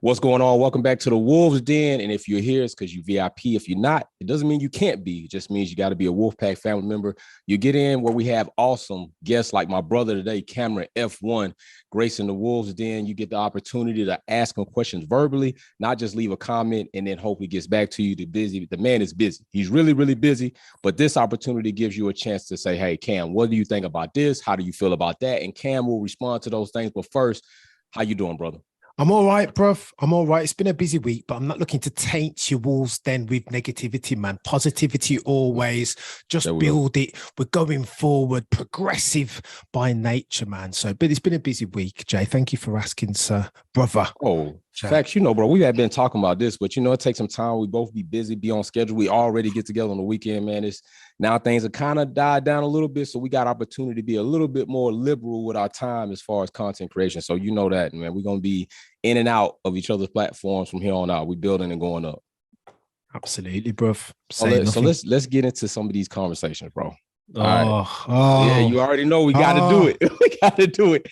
What's going on? Welcome back to the Wolves Den. And if you're here, it's because you VIP. If you're not, it doesn't mean you can't be. It just means you got to be a Wolfpack family member. You get in where we have awesome guests like my brother today, Cameron F1, gracing the Wolves Den. You get the opportunity to ask him questions verbally, not just leave a comment and then hope he gets back to you. The man is busy. He's really, really busy. But this opportunity gives you a chance to say, hey, Cam, what do you think about this? How do you feel about that? And Cam will respond to those things. But first, how you doing, brother? I'm all right, bruv. I'm all right. It's been a busy week, but I'm not looking to taint your Wolves Den with negativity, man. Positivity always. Just build it. We're going forward, progressive by nature, man. But it's been a busy week, Jay. Thank you for asking, sir, brother. Oh, facts, bro, we have been talking about this, but it takes some time. We both be busy, be on schedule. We already get together on the weekend, man. Now things have kind of died down a little bit, so we got opportunity to be a little bit more liberal with our time as far as content creation. So that, man. We're going to be in and out of each other's platforms from here on out. We're building and going up. Absolutely, bro. So let's get into some of these conversations, bro. Oh, yeah, you already know we got to do it. We got to do it.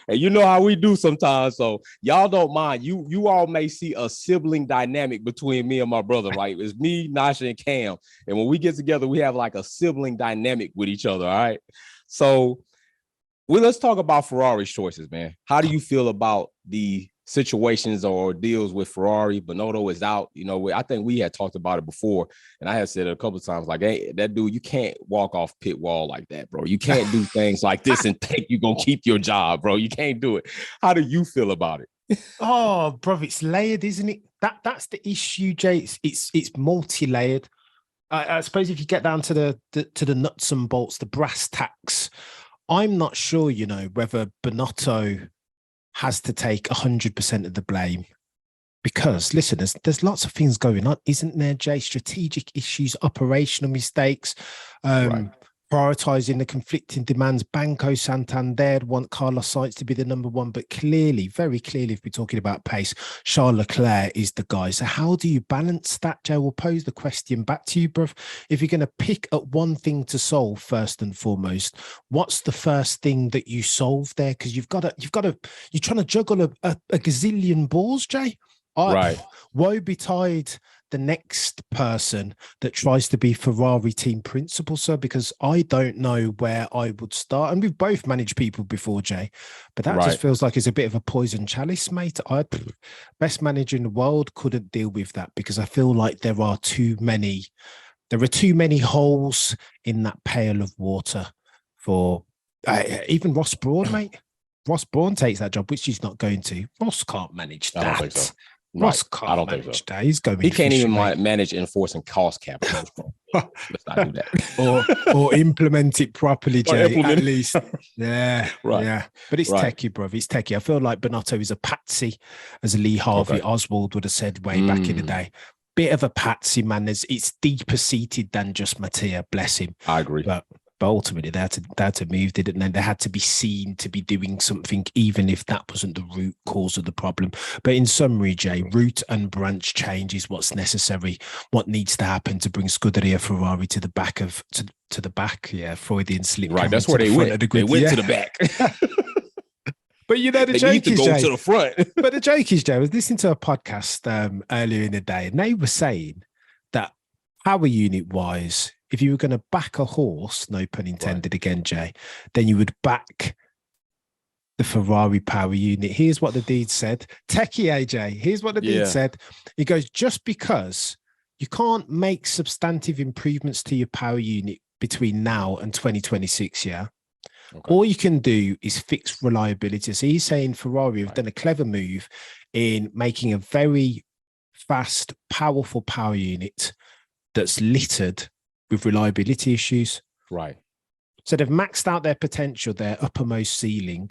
And you know how we do sometimes. So y'all don't mind. You all may see a sibling dynamic between me and my brother, right? It's me, Nasha, and Cam. And when we get together, we have like a sibling dynamic with each other, all right? So let's talk about Ferrari's choices, man. How do you feel about the situations or deals with Ferrari? Binotto is out. I think we had talked about it before, and I had said it a couple of times, like, hey, that dude, you can't walk off pit wall like that, bro. You can't do things like this and think you're going to keep your job, bro. You can't do it. How do you feel about it? Oh, bro, it's layered, isn't it? That's the issue, Jay. It's multi-layered. I suppose if you get down to the nuts and bolts, the brass tacks, I'm not sure, whether Binotto has to take 100% of the blame, because listen, there's lots of things going on, isn't there, Jay? Strategic issues, operational mistakes, right. Prioritizing the conflicting demands. Banco Santander want Carlos Sainz to be the number one, but very clearly, if we're talking about pace, Charles Leclerc is the guy. So how do you balance that, Joe? We'll pose the question back to you, bruv. If you're going to pick up one thing to solve first and foremost, what's the first thing that you solve there? Because you're trying to juggle a gazillion balls, Jay. Right. Woe betide the next person that tries to be Ferrari team principal, sir, because I don't know where I would start. And we've both managed people before, Jay, but that just feels like it's a bit of a poison chalice, mate. Best manager in the world couldn't deal with that, because I feel like there are too many holes in that pail of water for even Ross Brawn, mate. Ross Brawn takes that job, which he's not going to. Ross can't manage that. I don't think so. Ross can't. I don't think so. That. He's going. He can't even manage enforcing cost capital. Let's not do that. or implement it properly, Jay. At least, yeah, right. Yeah. But it's techie, bro. It's techie. I feel like Binotto is a patsy, as Lee Harvey Oswald would have said way back in the day. Bit of a patsy, man. It's deeper seated than just Mattia. Bless him. I agree. But ultimately, they had to move, didn't they? They had to be seen to be doing something, even if that wasn't the root cause of the problem. But in summary, Jay, root and branch change is what's necessary. What needs to happen to bring Scuderia Ferrari to the back of to the back? Yeah, Freudian slip. Right, that's where they went. They went to the back. But the joke is, Jay, to the front. But the joke is, Jay, I was listening to a podcast earlier in the day, and they were saying that power unit wise, if you were going to back a horse, no pun intended again, Jay, then you would back the Ferrari power unit. Here's what the deed said. Techie AJ, here's what the deed said. He goes, just because you can't make substantive improvements to your power unit between now and 2026, all you can do is fix reliability. So he's saying Ferrari have done a clever move in making a very fast, powerful power unit that's littered with reliability issues. Right. So they've maxed out their potential, their uppermost ceiling,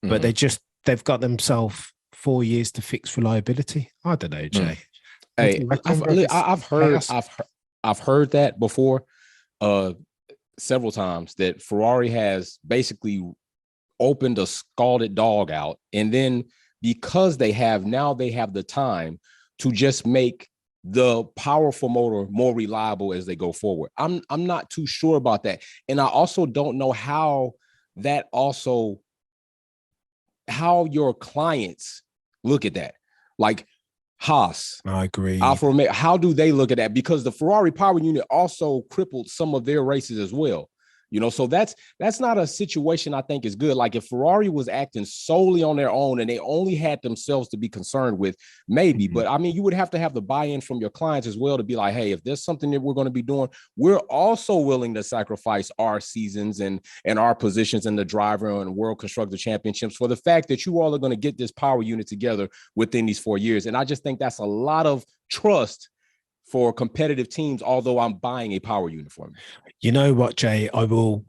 but they've got themselves 4 years to fix reliability. I don't know, Jay. Hey, I've heard that before several times, that Ferrari has basically opened a scalded dog out, and then because they have the time to just make the powerful motor more reliable as they go forward. I'm not too sure about that. And I also don't know how your clients look at that. Like Haas, I agree. Alfa Romeo, how do they look at that? Because the Ferrari power unit also crippled some of their races as well. So that's not a situation I think is good. Like if Ferrari was acting solely on their own and they only had themselves to be concerned with, maybe. But I mean, you would have to have the buy-in from your clients as well to be like, hey, if there's something that we're going to be doing, we're also willing to sacrifice our seasons and our positions in the driver and World Constructor Championships for the fact that you all are going to get this power unit together within these 4 years. And I just think that's a lot of trust for competitive teams, although I'm buying a power unit for me. You know what, Jay? I will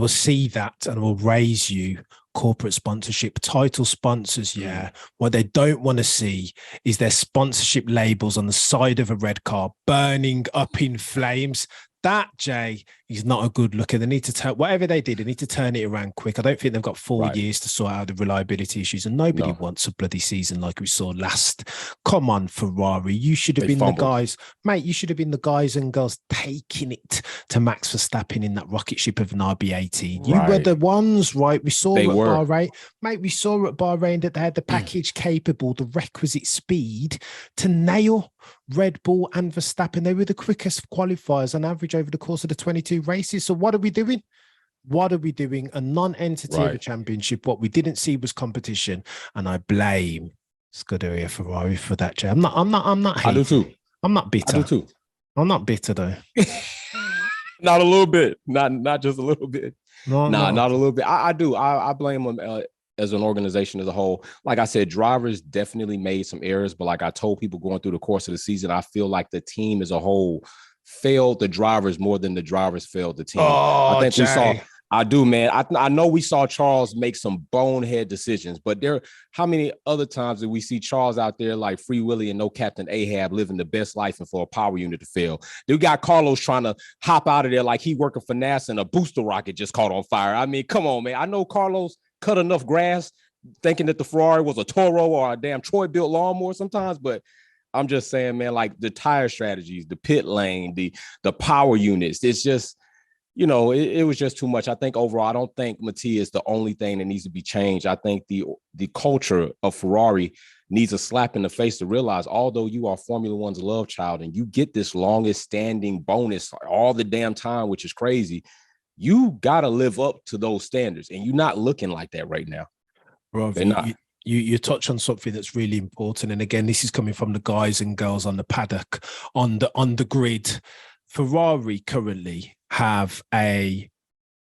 see that and I will raise you corporate sponsorship, title sponsors. Yeah. What they don't want to see is their sponsorship labels on the side of a red car burning up in flames. That, Jay, is not a good look. And they need to turn, whatever they did, they need to turn it around quick. I don't think they've got 4 years to sort out the reliability issues. And nobody wants a bloody season like we saw last. Come on, Ferrari. You should have been the guys, mate. You should have been the guys and girls taking it to Max Verstappen in that rocket ship of an RB18. You were the ones, right? We saw at Bahrain, mate. We saw at Bahrain that they had the package capable, the requisite speed to nail Red Bull and Verstappen. They were the quickest qualifiers on average over the course of the 22 races. So what are we doing? A non-entity of a championship. What we didn't see was competition, and I blame Scuderia Ferrari for that, Jay. I'm not hating. I do too. I'm not bitter. I do too. I'm not bitter though. Not a little bit. Not just a little bit. No, not a little bit. I do. I blame them as an organization as a whole. Like I said, drivers definitely made some errors, but like I told people going through the course of the season, I feel like the team as a whole failed the drivers more than the drivers failed the team. I think Jay. We saw. I do, man. I know we saw Charles make some bonehead decisions, but how many other times did we see Charles out there like Free Willy and no Captain Ahab living the best life and for a power unit to fail? We got Carlos trying to hop out of there like he working for NASA and a booster rocket just caught on fire. I mean, come on, man. I know Carlos cut enough grass thinking that the Ferrari was a Toro or a damn Troy-built lawnmower sometimes, but I'm just saying, man, like the tire strategies, the pit lane, the power units, it's just, it was just too much. I think overall, I don't think Mattia is the only thing that needs to be changed. I think the culture of Ferrari needs a slap in the face to realize, although you are Formula One's love child and you get this longest standing bonus all the damn time, which is crazy, you got to live up to those standards. And you're not looking like that right now. Bro, you touch on something that's really important. And again, this is coming from the guys and girls on the paddock, on the grid. Ferrari currently have a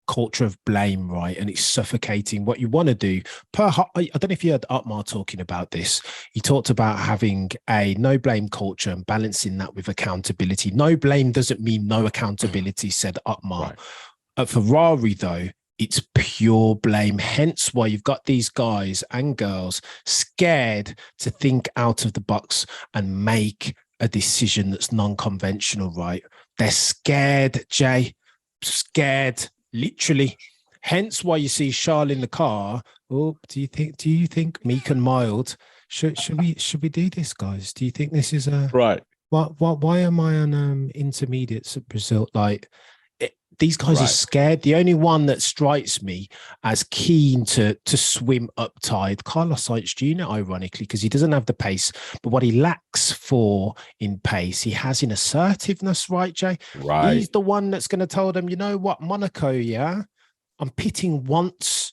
culture of blame, right? And it's suffocating. What you want to do, I don't know if you heard Otmar talking about this. He talked about having a no blame culture and balancing that with accountability. No blame doesn't mean no accountability, said Otmar. Right. At Ferrari, though, it's pure blame. Hence why you've got these guys and girls scared to think out of the box and make a decision that's non-conventional, right? They're scared, Jay, scared, literally. Hence why you see Charles in the car. Oh, do you think meek and mild? Should we do this, guys? Do you think this is a right? Why am I on intermediates at Brazil? Like, these guys are scared. The only one that strikes me as keen to swim up tide, Carlos Sainz Jr., ironically, because he doesn't have the pace, but what he lacks in pace, he has in assertiveness, right, Jay? Right. He's the one that's going to tell them, you know what, Monaco, yeah, I'm pitting once,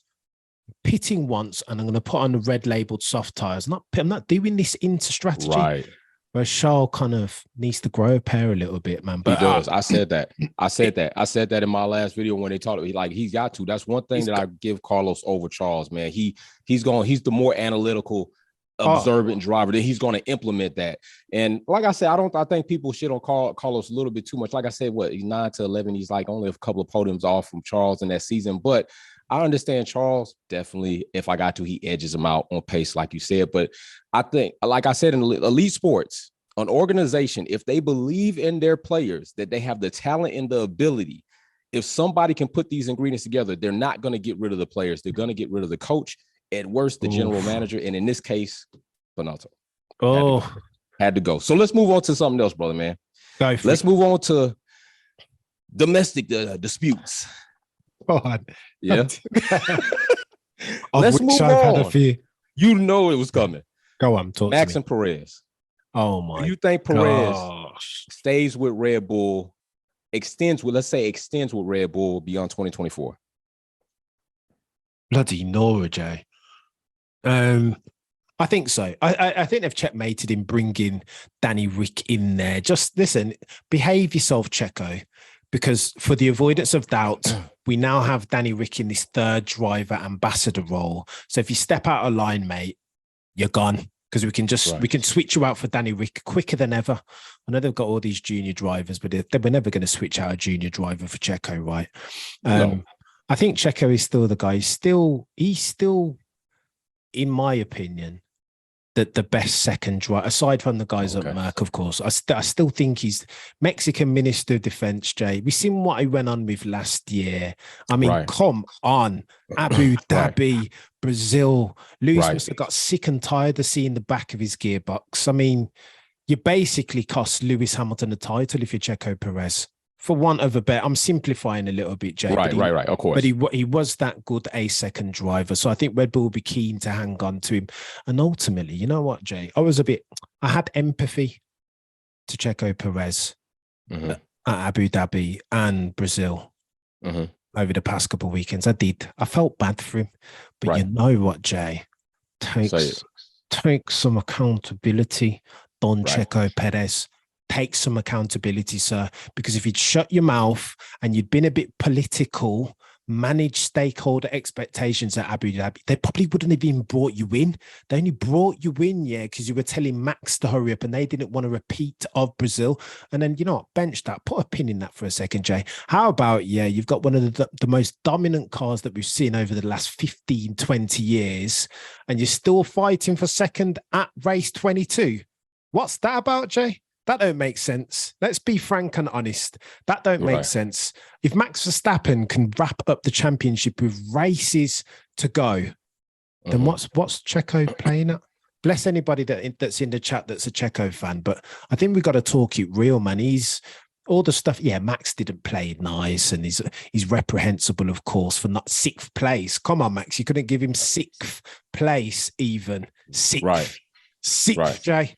and I'm going to put on the red labeled soft tires. I'm not doing this into strategy. Right. Where Charles kind of needs to grow a pair a little bit, man. But he does. I said that in my last video when they talked. He's got to. That's one thing that I give Carlos over Charles, man. He's the more analytical, observant driver. That he's going to implement that. And like I said, I think people shit on Carlos a little bit too much. Like I said, he's 9 to 11. He's like only a couple of podiums off from Charles in that season, but I understand Charles definitely, if I got to, he edges him out on pace, like you said. But I think, like I said, in elite sports, an organization, if they believe in their players, that they have the talent and the ability, if somebody can put these ingredients together, they're not going to get rid of the players. They're going to get rid of the coach, at worst, the general manager. And in this case, Binotto. Had to go. So let's move on to something else, brother, man. Let's move on to domestic disputes. God. Yeah. Let's move on. Had a few. You know it was coming. Go on, talk Max to me. and Perez. Oh my! Do you think Perez gosh. stays with Red Bull, extends with Red Bull beyond 2024? Bloody Nora, Jay. I think so. I think they've checkmated in bringing Danny Rick in there. Just listen, behave yourself, Checo, because for the avoidance of doubt, we now have Danny Rick in this third driver ambassador role. So if you step out of line, mate, you're gone. Because we can switch you out for Danny Rick quicker than ever. I know they've got all these junior drivers, but we're never going to switch out a junior driver for Checo, right? No. I think Checo is still the guy. He's still, in my opinion, the best second driver, aside from the guys at Merck, of course. I still think he's Mexican Minister of Defense, Jay. We've seen what he went on with last year. I mean, come on. Abu Dhabi, Brazil. Lewis must have got sick and tired of seeing the back of his gearbox. I mean, you basically cost Lewis Hamilton the title if you're Checo Perez. For want of a bet, I'm simplifying a little bit, Jay. Right, of course. But he was that good a second driver. So I think Red Bull will be keen to hang on to him. And ultimately, you know what, Jay? I had empathy to Checo Perez at Abu Dhabi and Brazil over the past couple of weekends. I did. I felt bad for him. But you know what, Jay? Take some accountability, Don Checo Perez. Take some accountability, sir, because if you'd shut your mouth and you'd been a bit political, manage stakeholder expectations at Abu Dhabi, they probably wouldn't have even brought you in. They only brought you in, because you were telling Max to hurry up and they didn't want to repeat of Brazil. And then, bench that, put a pin in that for a second, Jay. How about, you've got one of the most dominant cars that we've seen over the last 15, 20 years, and you're still fighting for second at race 22. What's that about, Jay? That don't make sense. Let's be frank and honest. That don't make sense. If Max Verstappen can wrap up the championship with races to go, then what's Checo playing at? Bless anybody that's in the chat that's a Checo fan, but I think we've got to talk it real, man. He's all the stuff. Yeah, Max didn't play nice, and he's reprehensible, of course, for not sixth place. Come on, Max, you couldn't give him sixth place even. Sixth, Jay.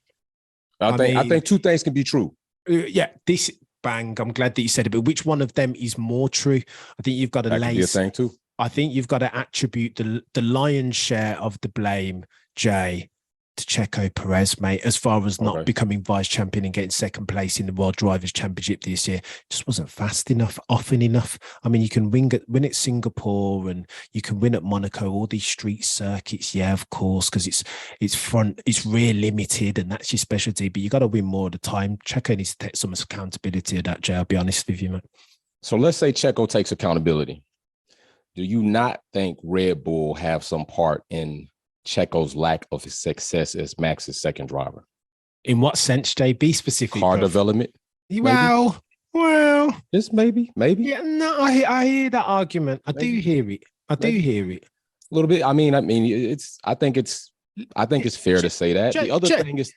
I think two things can be true. I'm glad that you said it, but which one of them is more true? I think you've got to be a thing too. I think you've got to attribute the lion's share of the blame, Jay, to Checo Perez, mate, as far as not becoming vice champion and getting second place in the World Drivers' Championship this year. Just wasn't fast enough, often enough. I mean, you can win at Singapore and you can win at Monaco, all these street circuits, of course, because it's rear limited and that's your specialty, but you got to win more of the time. Checo needs to take some accountability of that, Jay. I'll be honest with you, mate. So let's say Checo takes accountability. Do you not think Red Bull have some part in Checo's lack of success as Max's second driver? In what sense, Jay? Be specific. Car development? Well, just maybe. Yeah, no, I hear that argument. I do hear it. A little bit. I mean, I think it's fair to say that. The other thing is,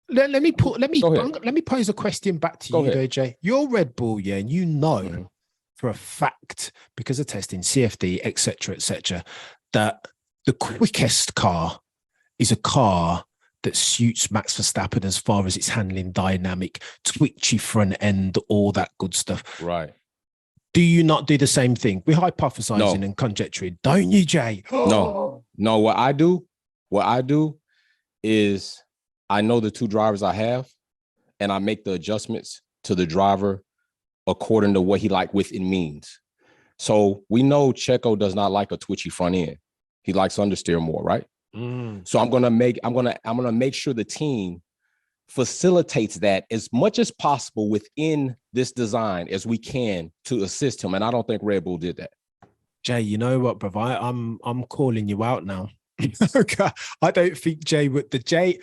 let me pose a question back to you, Jay. You're Red Bull, and you know for a fact, because of testing, CFD, etc., that the quickest car is a car that suits Max Verstappen as far as its handling, dynamic, twitchy front end, all that good stuff. Right. Do you not do the same thing? We're hypothesizing and conjecturing, don't you, Jay? No. What I do is I know the two drivers I have, and I make the adjustments to the driver according to what he like within means. So we know Checo does not like a twitchy front end. He likes understeer more, right? So I'm gonna make sure the team facilitates that as much as possible within this design as we can to assist him. And I don't think Red Bull did that. Jay, you know what, bro? I'm calling you out now. Okay, I don't think Jay would. The Jay.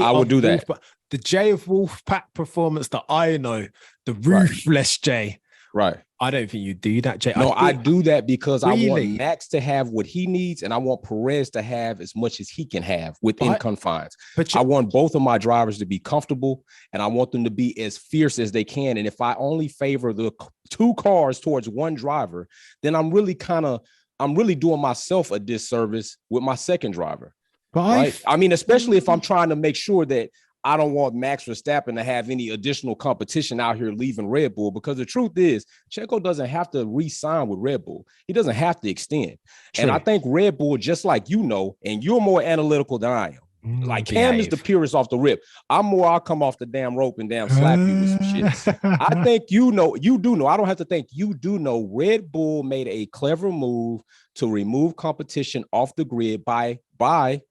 I would do that. The Jay of Wolfpack performance that I know, the ruthless Jay. Right. I don't think you do that, Jay. No, I do that because I want Max to have what he needs, and I want Perez to have as much as he can have within confines. But I want both of my drivers to be comfortable, and I want them to be as fierce as they can. And if I only favor the two cars towards one driver, then I'm really doing myself a disservice with my second driver. right? I mean, especially if I'm trying to make sure that I don't want Max Verstappen to have any additional competition out here leaving Red Bull, because the truth is Checo doesn't have to re-sign with Red Bull. He doesn't have to extend. True. And I think Red Bull, just like you know, and you're more analytical than I am. Like Cam is the purest off the rip. I'll come off the damn rope and damn slap you with some shit. I think you do know. I don't have to think. You do know Red Bull made a clever move to remove competition off the grid by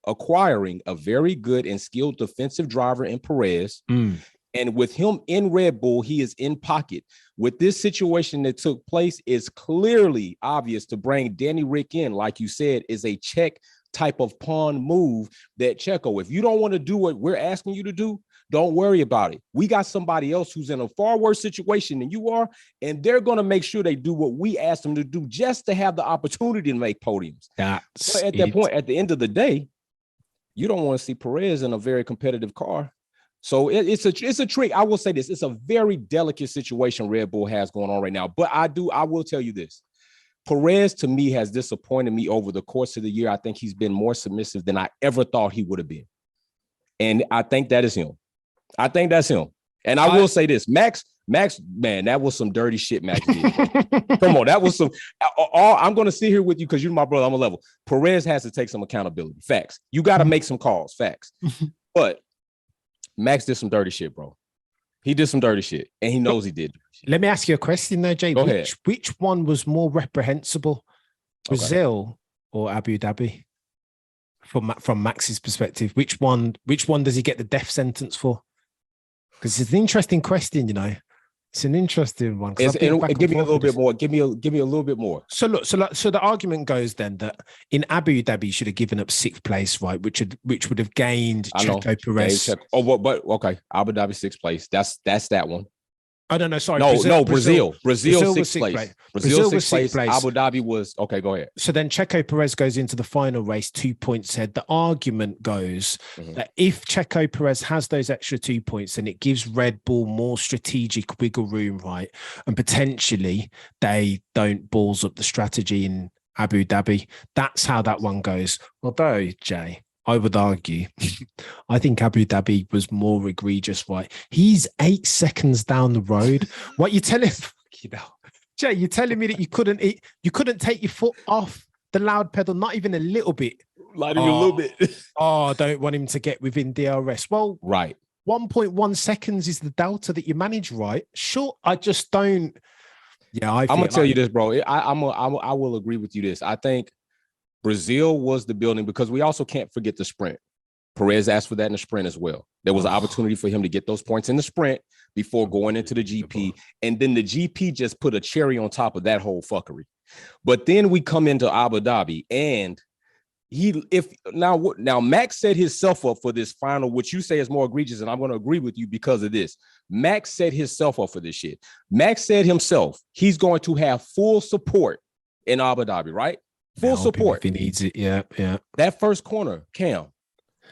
acquiring a very good and skilled defensive driver in Perez. And with him in Red Bull, he is in pocket. With this situation that took place, it's clearly obvious to bring Danny Rick in, like you said, is a check type of pawn move that Checo, if you don't want to do what we're asking you to do, don't worry about it. We got somebody else who's in a far worse situation than you are, and they're going to make sure they do what we asked them to do just to have the opportunity to make podiums. But at that point, at the end of the day, you don't want to see Perez in a very competitive car. So it's a trick. I will say this. It's a very delicate situation Red Bull has going on right now. But I will tell you this. Perez, to me, has disappointed me over the course of the year. I think he's been more submissive than I ever thought he would have been. And I think that is him. I think that's him. And I will say this, Max, man, that was some dirty shit Max did. Come on, that was some. I'm going to sit here with you because you're my brother. I'm a level. Perez has to take some accountability. Facts. You got to make some calls. Facts. But Max did some dirty shit, bro. He did some dirty shit, and he knows he did. Let me ask you a question, though, Jay. Which one was more reprehensible, Brazil or Abu Dhabi? From Max's perspective, which one does he get the death sentence for? Because it's an interesting question, you know. It's an interesting one. Give me a little bit more. Give me a little bit more. So look, so the argument goes then that in Abu Dhabi he should have given up 6th place, right? Which would have gained Checo Perez. But okay, Abu Dhabi 6th place. That's that one. I don't know. Sorry. Brazil 6th place. Brazil was 6th place. Abu Dhabi was okay. Go ahead. So then Checo Perez goes into the final race 2 points ahead. The argument goes that if Checo Perez has those extra 2 points, then it gives Red Bull more strategic wiggle room, right? And potentially they don't balls up the strategy in Abu Dhabi. That's how that one goes. Although, Jay, I would argue, I think Abu Dhabi was more egregious, right? He's 8 seconds down the road. What you telling, Jay? You're telling me that you couldn't take your foot off the loud pedal, not even a little bit. Not even a little bit. I don't want him to get within DRS. Well, right. 1.1 seconds is the delta that you manage, right? Sure, I just don't. Yeah, I'm gonna tell you this, bro. I will agree with you. This, I think. Brazil was the building because we also can't forget the sprint. Perez asked for that in the sprint as well. There was an opportunity for him to get those points in the sprint before going into the GP. And then the GP just put a cherry on top of that whole fuckery. But then we come into Abu Dhabi and now Max set himself up for this final, which you say is more egregious. And I'm going to agree with you because of this. Max set himself up for this shit. Max said himself, he's going to have full support in Abu Dhabi, right? Full support. If he needs it, yeah. That first corner, Cam.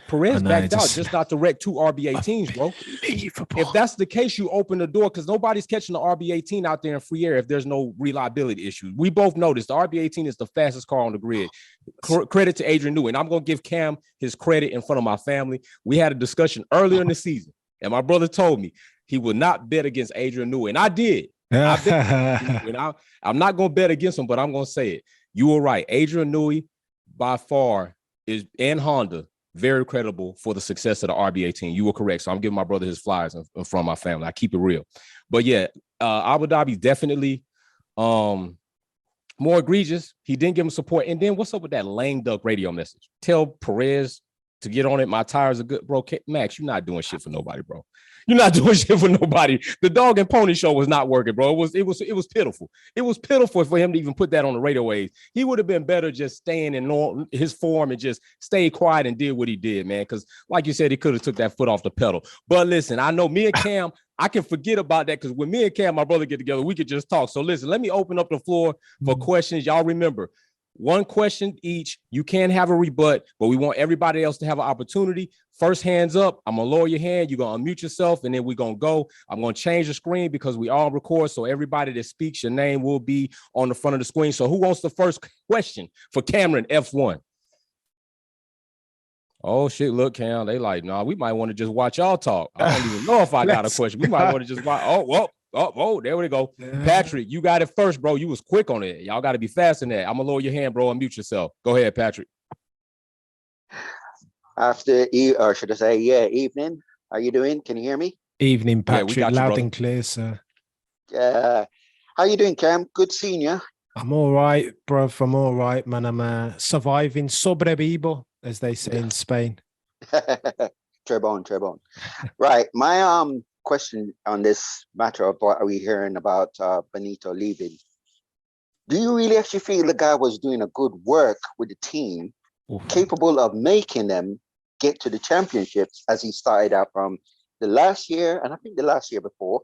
Perez backed out just not to wreck 2 RB18s, bro. If that's the case, you open the door because nobody's catching the RB18 out there in free air if there's no reliability issues. We both noticed the RB18 is the fastest car on the grid. Credit to Adrian Newey. And I'm going to give Cam his credit in front of my family. We had a discussion earlier in the season, and my brother told me he would not bet against Adrian Newey, and I did. I'm not going to bet against him, but I'm going to say it. You were right. Adrian Newey, by far, is and Honda very credible for the success of the RB18. You were correct. So I'm giving my brother his flyers in front of my family. I keep it real. But yeah, Abu Dhabi definitely more egregious. He didn't give him support. And then what's up with that lame duck radio message? Tell Perez to get on it. My tires are good, bro. Max, you're not doing shit for nobody, bro. You're not doing shit for nobody. The dog and pony show was not working, bro. It was pitiful. It was pitiful for him to even put that on the radio waves. He would have been better just staying in his form and just stay quiet and did what he did, man. Because like you said, he could have took that foot off the pedal. But listen, I know me and Cam, I can forget about that because when me and Cam, my brother, get together, we could just talk. So listen, let me open up the floor for questions. Y'all remember, 1 question each. You can't have a rebut, but we want everybody else to have an opportunity. First hands up. I'm going to lower your hand. You're going to unmute yourself, and then we're going to go. I'm going to change the screen because we all record, so everybody that speaks, your name will be on the front of the screen. So who wants the first question for Cameron, F1? Oh shit! Look, Cam, they like, nah, we might want to just watch y'all talk. I don't even know if I got a question. We might want to just watch. Oh, there we go. Patrick, you got it first, bro. You was quick on it. Y'all got to be fast in that. I'm gonna lower your hand, bro, and mute yourself. Go ahead, Patrick. Or should I say, evening. How you doing? Can you hear me? Evening, Patrick. Yeah, loud and clear, sir. How you doing, Cam? Good seeing you. I'm all right, bro. I'm all right, man. I'm surviving, sobrevivo, as they say in Spain. Trebon. Right. My question on this matter of what are we hearing about Benito leaving? Do you really actually feel the guy was doing a good work with the team, capable of making them get to the championships as he started out from the last year, and I think the last year before?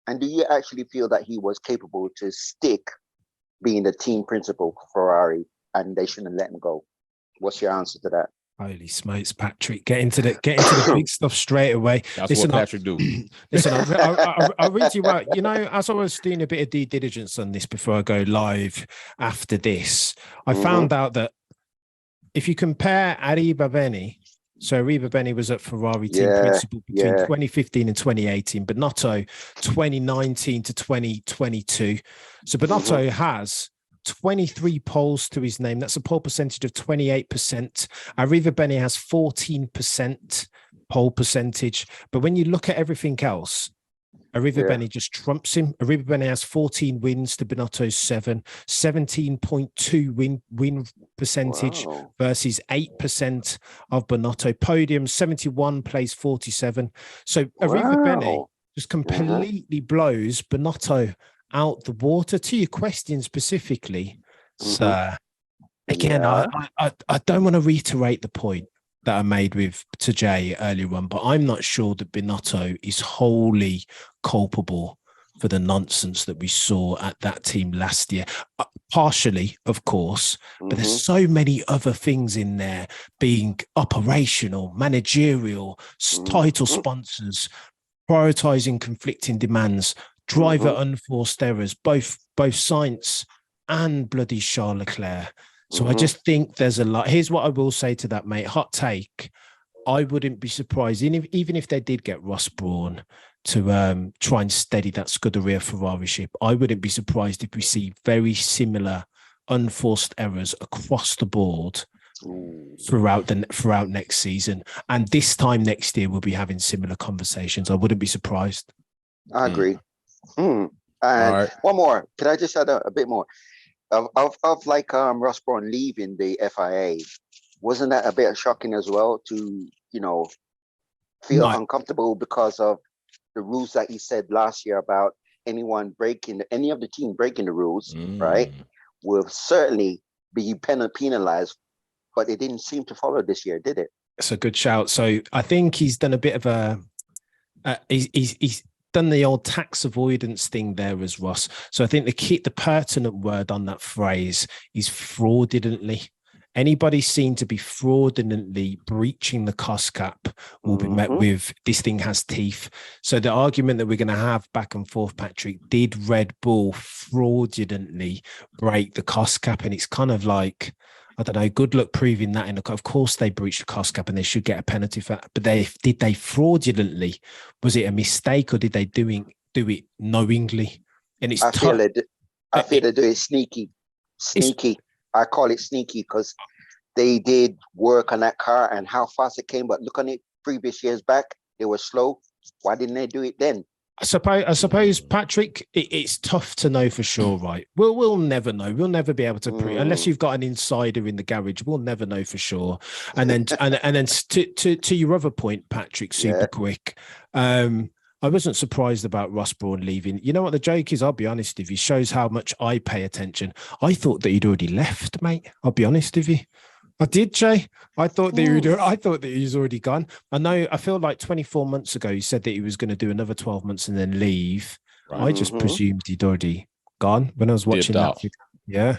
And do you actually feel that he was capable to stick being the team principal for Ferrari and they shouldn't let him go? What's your answer to that? Holy smokes, Patrick. Get into the big stuff straight away. That's what Patrick do. Listen, I'll read you out. You know, as I was doing a bit of due diligence on this before I go live after this, I found out that if you compare Arrivabene, so Arrivabene was at Ferrari team principal between 2015 and 2018, Binotto 2019 to 2022. So Binotto has 23 poles to his name. That's a pole percentage of 28%. Arrivabene has 14% pole percentage. But when you look at everything else, Arrivabene just trumps him. Arrivabene has 14 wins to Binotto's 7, 17.2 win percentage versus 8% of Binotto. Podium 71, plays 47. So Arrivabene just completely blows Binotto out the water. To your question specifically, sir, again, I don't want to reiterate the point that I made to Jay earlier on, but I'm not sure that Binotto is wholly culpable for the nonsense that we saw at that team last year. Partially, of course, but there's so many other things in there, being operational, managerial, title sponsors, prioritizing conflicting demands, driver unforced errors, both Sainz and bloody Charles Leclerc. So I just think there's a lot. Here's what I will say to that, mate. Hot take. I wouldn't be surprised, even if they did get Ross Brawn to try and steady that Scuderia Ferrari ship, I wouldn't be surprised if we see very similar unforced errors across the board throughout next season. And this time next year, we'll be having similar conversations. I wouldn't be surprised. I agree. And one more. Can I just add a bit more? Of like Ross Brawn leaving the FIA, wasn't that a bit shocking as well to, feel uncomfortable because of the rules that he said last year about any of the team breaking the rules, right, will certainly be penalized, but it didn't seem to follow this year, did it? It's a good shout. So I think he's done a bit of a he's done the old tax avoidance thing there as Ross. So I think the pertinent word on that phrase is fraudulently. Anybody seen to be fraudulently breaching the cost cap will be met with, this thing has teeth. So the argument that we're going to have back and forth, Patrick, did Red Bull fraudulently break the cost cap? And it's kind of like, I don't know, good luck proving that. Of course, they breached the cost cap and they should get a penalty for that. But did they fraudulently? Was it a mistake or did they do it knowingly? And it's I feel they do it sneaky. I call it sneaky because they did work on that car and how fast it came. But look on it previous years back, they were slow. Why didn't they do it then? I suppose, Patrick, it's tough to know for sure, right? We'll never know. We'll never be able to prove, unless you've got an insider in the garage. We'll never know for sure. And then, and then to your other point, Patrick, super quick. I wasn't surprised about Ross Brawn leaving. You know what the joke is? I'll be honest with you. Shows how much I pay attention. I thought that he'd already left, mate. I'll be honest with you. I did, Jay. I thought that he was already gone. I feel like 24 months ago, he said that he was going to do another 12 months and then leave. Right. I just presumed he'd already gone when I was watching that. Yeah.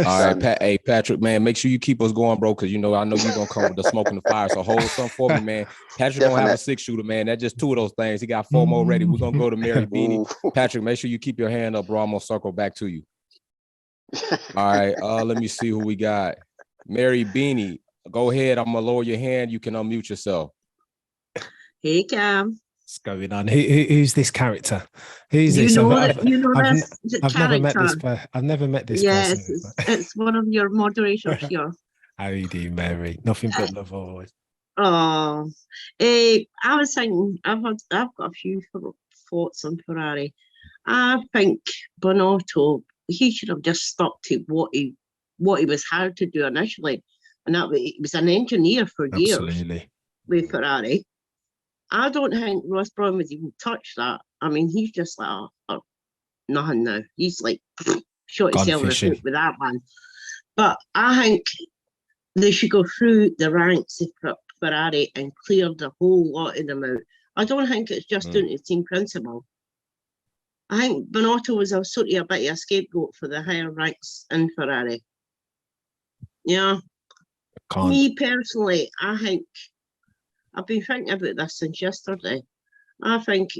All right, hey, Patrick, man, make sure you keep us going, bro, because, I know you're going to come with the smoke and the fire. So hold something for me, man. Patrick going to have a 6-shooter, man. That's just 2 of those things. He got 4 more ready. We're going to go to meritocracy. Patrick, make sure you keep your hand up, bro. I'm going to circle back to you. All right, let me see who we got. Meritocracy. Go ahead. I'm gonna lower your hand. You can unmute yourself. Hey, Cam. What's going on? Who's this character? Who's You this? know that you know I've, this I've never met this. character. I've never met this Yes, person. it's one of your moderators here. How you doing, Mary? Nothing but love always. Oh, I was thinking I've got a few thoughts on Ferrari. I think Binotto, he should have just stuck to what he was hired to do initially, and that he was an engineer for years with Ferrari. I don't think Ross Brown would even touch that. I mean, he's just like, oh, nothing now. He's like, shot himself in the foot with that one. But I think they should go through the ranks of Ferrari and clear the whole lot of them out. I don't think it's just down to the team principal. I think Binotto was a sort of a bit of a scapegoat for the higher ranks in Ferrari. Yeah. Me personally, I think I've been thinking about this since yesterday. I think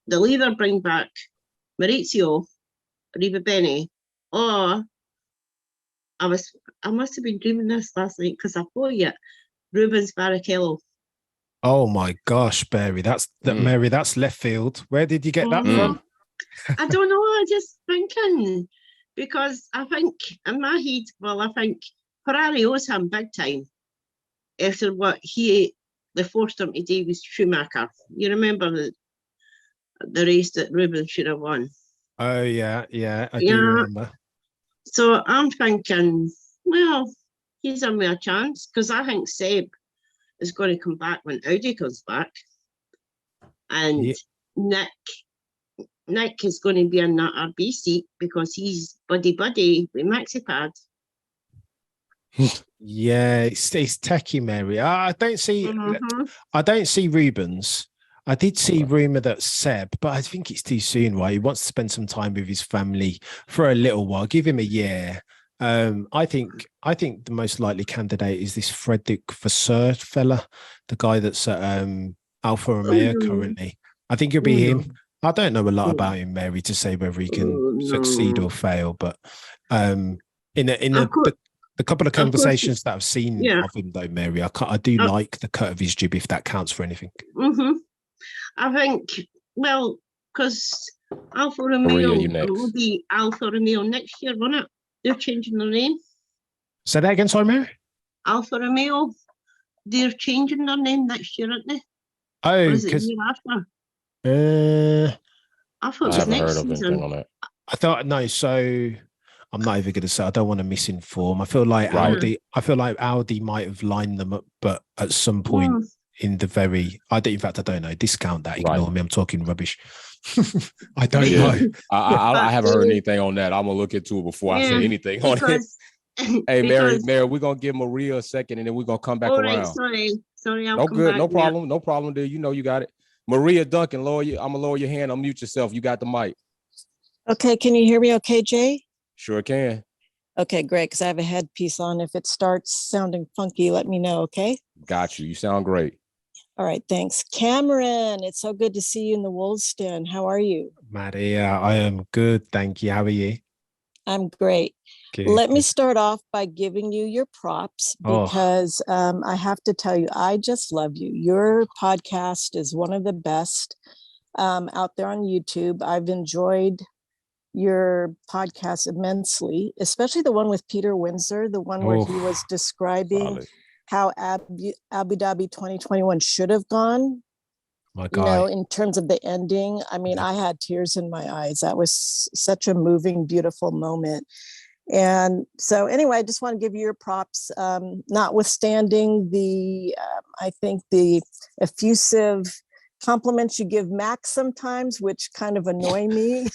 they'll either bring back Maurizio, Arrivabene, or I must have been dreaming this last night because I thought yet Rubens Barrichello. Oh my gosh, Barry, Mary, that's left field. Where did you get that from? I don't know. I just thinking because I think in my head, I think Ferrari owes him big time after what they forced him to do with Schumacher. You remember the race that Rubens should have won? Oh yeah, I do remember. So I'm thinking, well, he's a mere chance because I think Seb is going to come back when Audi comes back, and Nick is going to be in that RB seat because he's buddy with Maxipad. Yeah, it's techie, Mary. I don't see Rubens. I did see rumor that Seb, but I think it's too soon. Right, he wants to spend some time with his family for a little while. Give him a year. I think the most likely candidate is this Frederick Vasseur fella, the guy that's at Alfa Romeo currently. I think it'll be him. I don't know a lot about him, Mary, to say whether he can succeed or fail, but the couple of conversations that I've seen of him, though, Mary, I do like the cut of his jib, if that counts for anything. I think, because Alfa Romeo will be Alfa Romeo next year, won't it? They're changing their name. Say that again, sorry, Mary? Alfa Romeo, they're changing their name next year, aren't they? Oh, because I thought it was next season. I thought, no, so I'm not even going to say. I don't want to misinform. I feel like Audi might have lined them up, but at some point in the I don't know. Discount that. Ignore me. I'm talking rubbish. I don't know. I haven't heard anything on that. I'm gonna look into it before I say anything on it. Hey, Mary, we're gonna give Maria a second, and then we're gonna come back around. Sorry. No good. No problem, dude. You know you got it. Maria Duncan, I'm gonna lower your hand. Unmute yourself. You got the mic. Okay, can you hear me okay, Jay? Sure can. Okay, great, because I have a headpiece on. If it starts sounding funky, let me know, okay? Got you. You sound great. All right, thanks. Cameron, it's so good to see you in the Wolves Den. How are you? Maria, I am good, thank you. How are you? I'm great. Let me start off by giving you your props because I have to tell you, I just love you. Your podcast is one of the best out there on YouTube. I've enjoyed your podcast immensely, especially the one with Peter Windsor, the one where he was describing how Abu Dhabi 2021 should have gone. My God. In terms of the ending, I mean, I had tears in my eyes. That was such a moving, beautiful moment. And so anyway, I just want to give you your props, notwithstanding I think the effusive compliments you give Max sometimes, which kind of annoy me.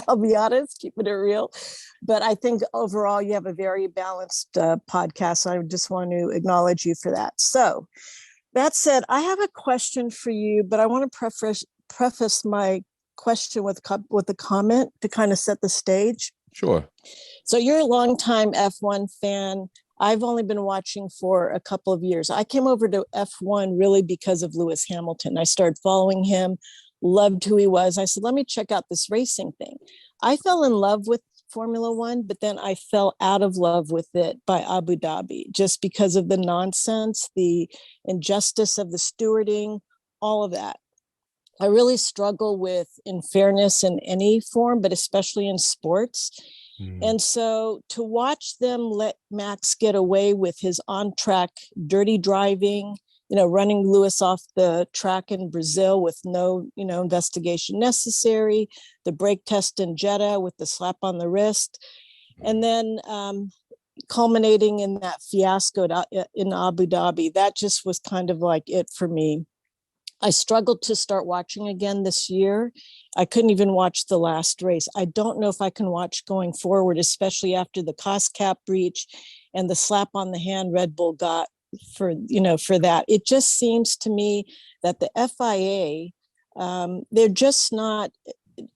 I'll be honest, keeping it real. But I think overall you have a very balanced podcast. So I just want to acknowledge you for that. So that said, I have a question for you, but I want to preface my question with a comment to kind of set the stage. Sure. So you're a longtime F1 fan. I've only been watching for a couple of years. I came over to F1 really because of Lewis Hamilton. I started following him, loved who he was. I said, let me check out this racing thing. I fell in love with Formula One, but then I fell out of love with it by Abu Dhabi, just because of the nonsense, the injustice of the stewarding, all of that. I really struggle with unfairness in any form, but especially in sports. And so to watch them let Max get away with his on-track dirty driving, running Lewis off the track in Brazil with no, investigation necessary, the brake test in Jeddah with the slap on the wrist, and then culminating in that fiasco in Abu Dhabi, that just was kind of like it for me. I struggled to start watching again this year. I couldn't even watch the last race. I don't know if I can watch going forward, especially after the cost cap breach and the slap on the hand Red Bull got for that. It just seems to me that the FIA, they're just not,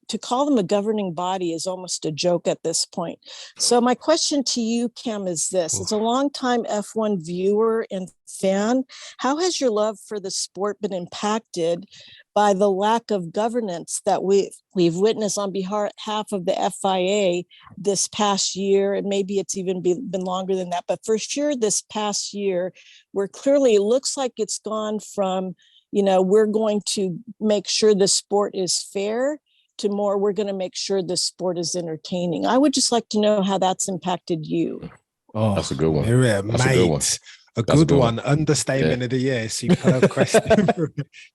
to call them a governing body is almost a joke at this point. So my question to you, Cam, is this. As a longtime F1 viewer and fan, how has your love for the sport been impacted by the lack of governance that we've witnessed on behalf of the FIA this past year? And maybe it's even been longer than that, but for sure this past year, where clearly it looks like it's gone from, we're going to make sure the sport is fair to more, we're going to make sure the sport is entertaining. I would just like to know how that's impacted you. Oh, that's a good one. That's a good one. A good one. Understatement of the year. Superb question.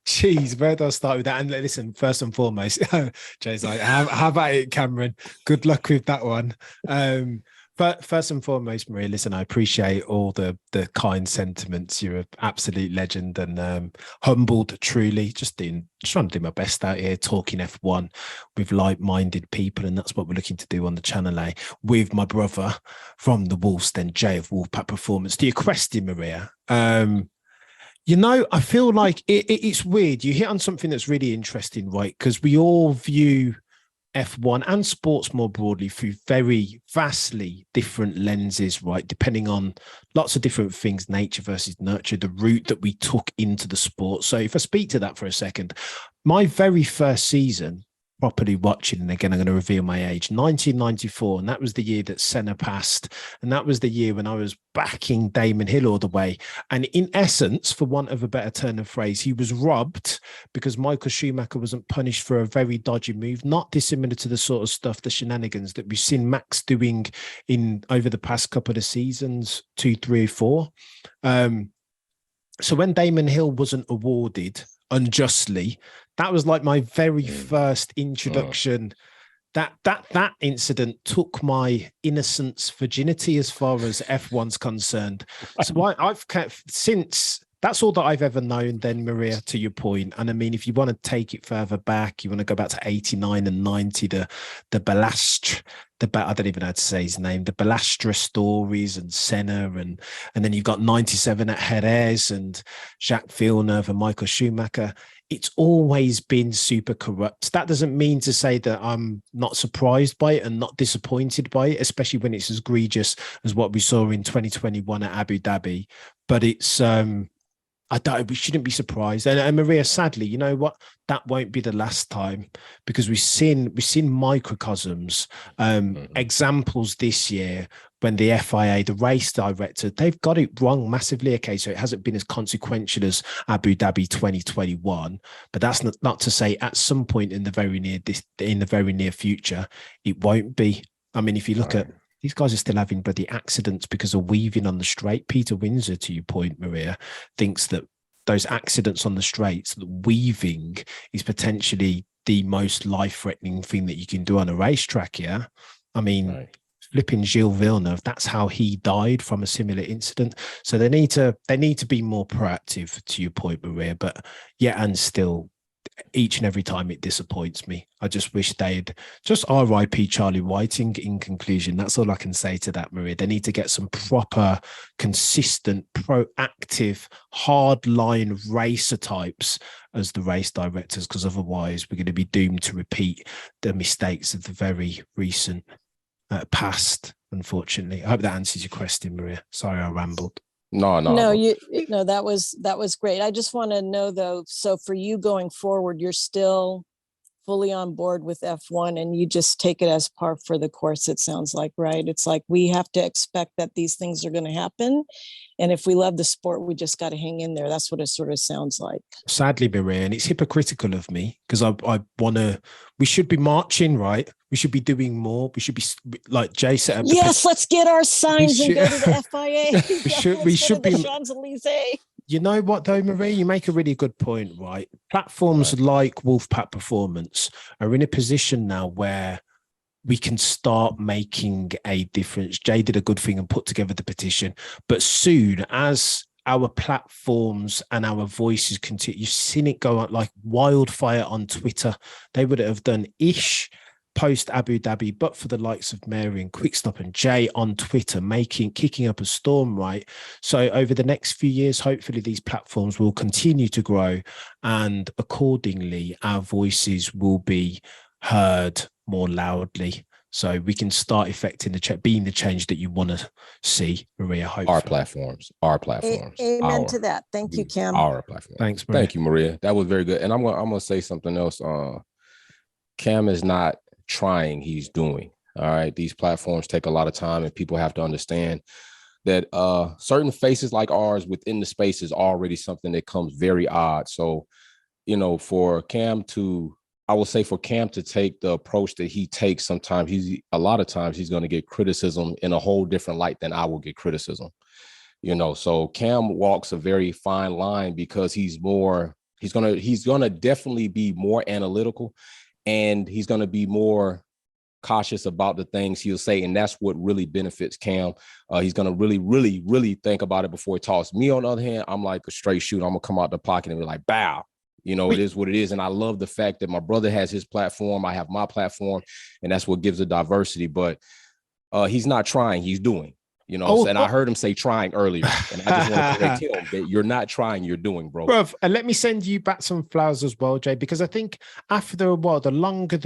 Jeez, where do I start with that? And listen, first and foremost, Jay's like, how about it, Cameron? Good luck with that one. But first and foremost, Maria, listen, I appreciate all the kind sentiments. You're an absolute legend and humbled, truly. Just trying to do my best out here, talking F1 with like-minded people, and that's what we're looking to do on the channel, with my brother from the Wolves, then Jay of Wolfpack Performance. To your question, Maria, I feel like it's weird. You hit on something that's really interesting, right? Because we all view F1 and sports more broadly through very vastly different lenses, right? Depending on lots of different things, nature versus nurture, the route that we took into the sport. So if I speak to that for a second, my very first season properly watching, and again, I'm going to reveal my age, 1994, and that was the year that Senna passed, and that was the year when I was backing Damon Hill all the way. And in essence, for want of a better turn of phrase, he was robbed because Michael Schumacher wasn't punished for a very dodgy move, not dissimilar to the sort of stuff, the shenanigans that we've seen Max doing over the past couple of seasons, 2, 3, 4. So when Damon Hill wasn't awarded unjustly, that was like my very first introduction. That incident took my innocence, virginity as far as F1's concerned. So I've kept since. That's all that I've ever known then, Maria, to your point. And I mean, if you want to take it further back, you want to go back to 89 and 90, the Ballastra, I don't even know how to say his name, the Ballastra stories and Senna, and then you've got 97 at Jerez and Jacques Villeneuve and Michael Schumacher. It's always been super corrupt. That doesn't mean to say that I'm not surprised by it and not disappointed by it, especially when it's as egregious as what we saw in 2021 at Abu Dhabi. But it's, we shouldn't be surprised. And Maria, sadly, you know what? That won't be the last time, because we've seen microcosms, examples this year when the FIA, the race director, they've got it wrong massively. Okay, so it hasn't been as consequential as Abu Dhabi 2021, but that's not to say at some point in the very near future it won't be. I mean, if you look at, these guys are still having bloody accidents because of weaving on the straight. Peter Windsor, to your point, Maria, thinks that those accidents on the straights, the weaving is potentially the most life-threatening thing that you can do on a racetrack. Yeah, I mean, flipping Gilles Villeneuve, that's how he died from a similar incident. So they need to be more proactive, to your point, Maria. But yeah, and still, each and every time it disappoints me. I just wish they'd just RIP Charlie Whiting. In conclusion, that's all I can say to that, Maria. They need to get some proper, consistent, proactive, hardline racer types as the race directors, because otherwise we're going to be doomed to repeat the mistakes of the very recent past, unfortunately. I hope that answers your question, Maria. Sorry, I rambled. No, that was great. I just want to know though, so for you going forward, you're still fully on board with F1 and you just take it as par for the course, it sounds like, right? It's like we have to expect that these things are going to happen. And if we love the sport, we just got to hang in there. That's what it sort of sounds like. Sadly, Maria, and it's hypocritical of me because I want to, we should be marching, right? We should be doing more. We should be like Jay set up. Yes, let's get our signs and go to the FIA. We should be Champs-Elysees. You know what, though, Marie? You make a really good point, right? Platforms like Wolfpack Performance are in a position now where we can start making a difference. Jay did a good thing and put together the petition. But soon, as our platforms and our voices continue, you've seen it go out like wildfire on Twitter. They would have done ish post Abu Dhabi, but for the likes of Mary and Quickstop and Jay on Twitter, kicking up a storm, right? So over the next few years, hopefully these platforms will continue to grow, and accordingly, our voices will be heard more loudly. So we can start affecting being the change that you want to see, Maria. Hopefully. Our platforms. Amen to that. Thank you, Cam. Our platform. Thanks, Maria. Thank you, Maria. That was very good. And I'm gonna say something else. Cam is not trying, he's doing. All right. These platforms take a lot of time, and people have to understand that certain faces like ours within the space is already something that comes very odd. So, for Cam to take the approach that he takes, a lot of times he's going to get criticism in a whole different light than I will get criticism. So Cam walks a very fine line because he's going to definitely be more analytical, and he's going to be more cautious about the things he'll say. And that's what really benefits Cam. He's going to really, really, really think about it before he talks. Me, on the other hand, I'm like a straight shoot. I'm going to come out the pocket and be like, bow. It is what it is. And I love the fact that my brother has his platform. I have my platform, and that's what gives the diversity. But he's not trying, he's doing. And I heard him say trying earlier, and I just want to correct him that you're not trying, you're doing, bro. Bruv, and let me send you back some flowers as well, Jay, because I think after a while, the longer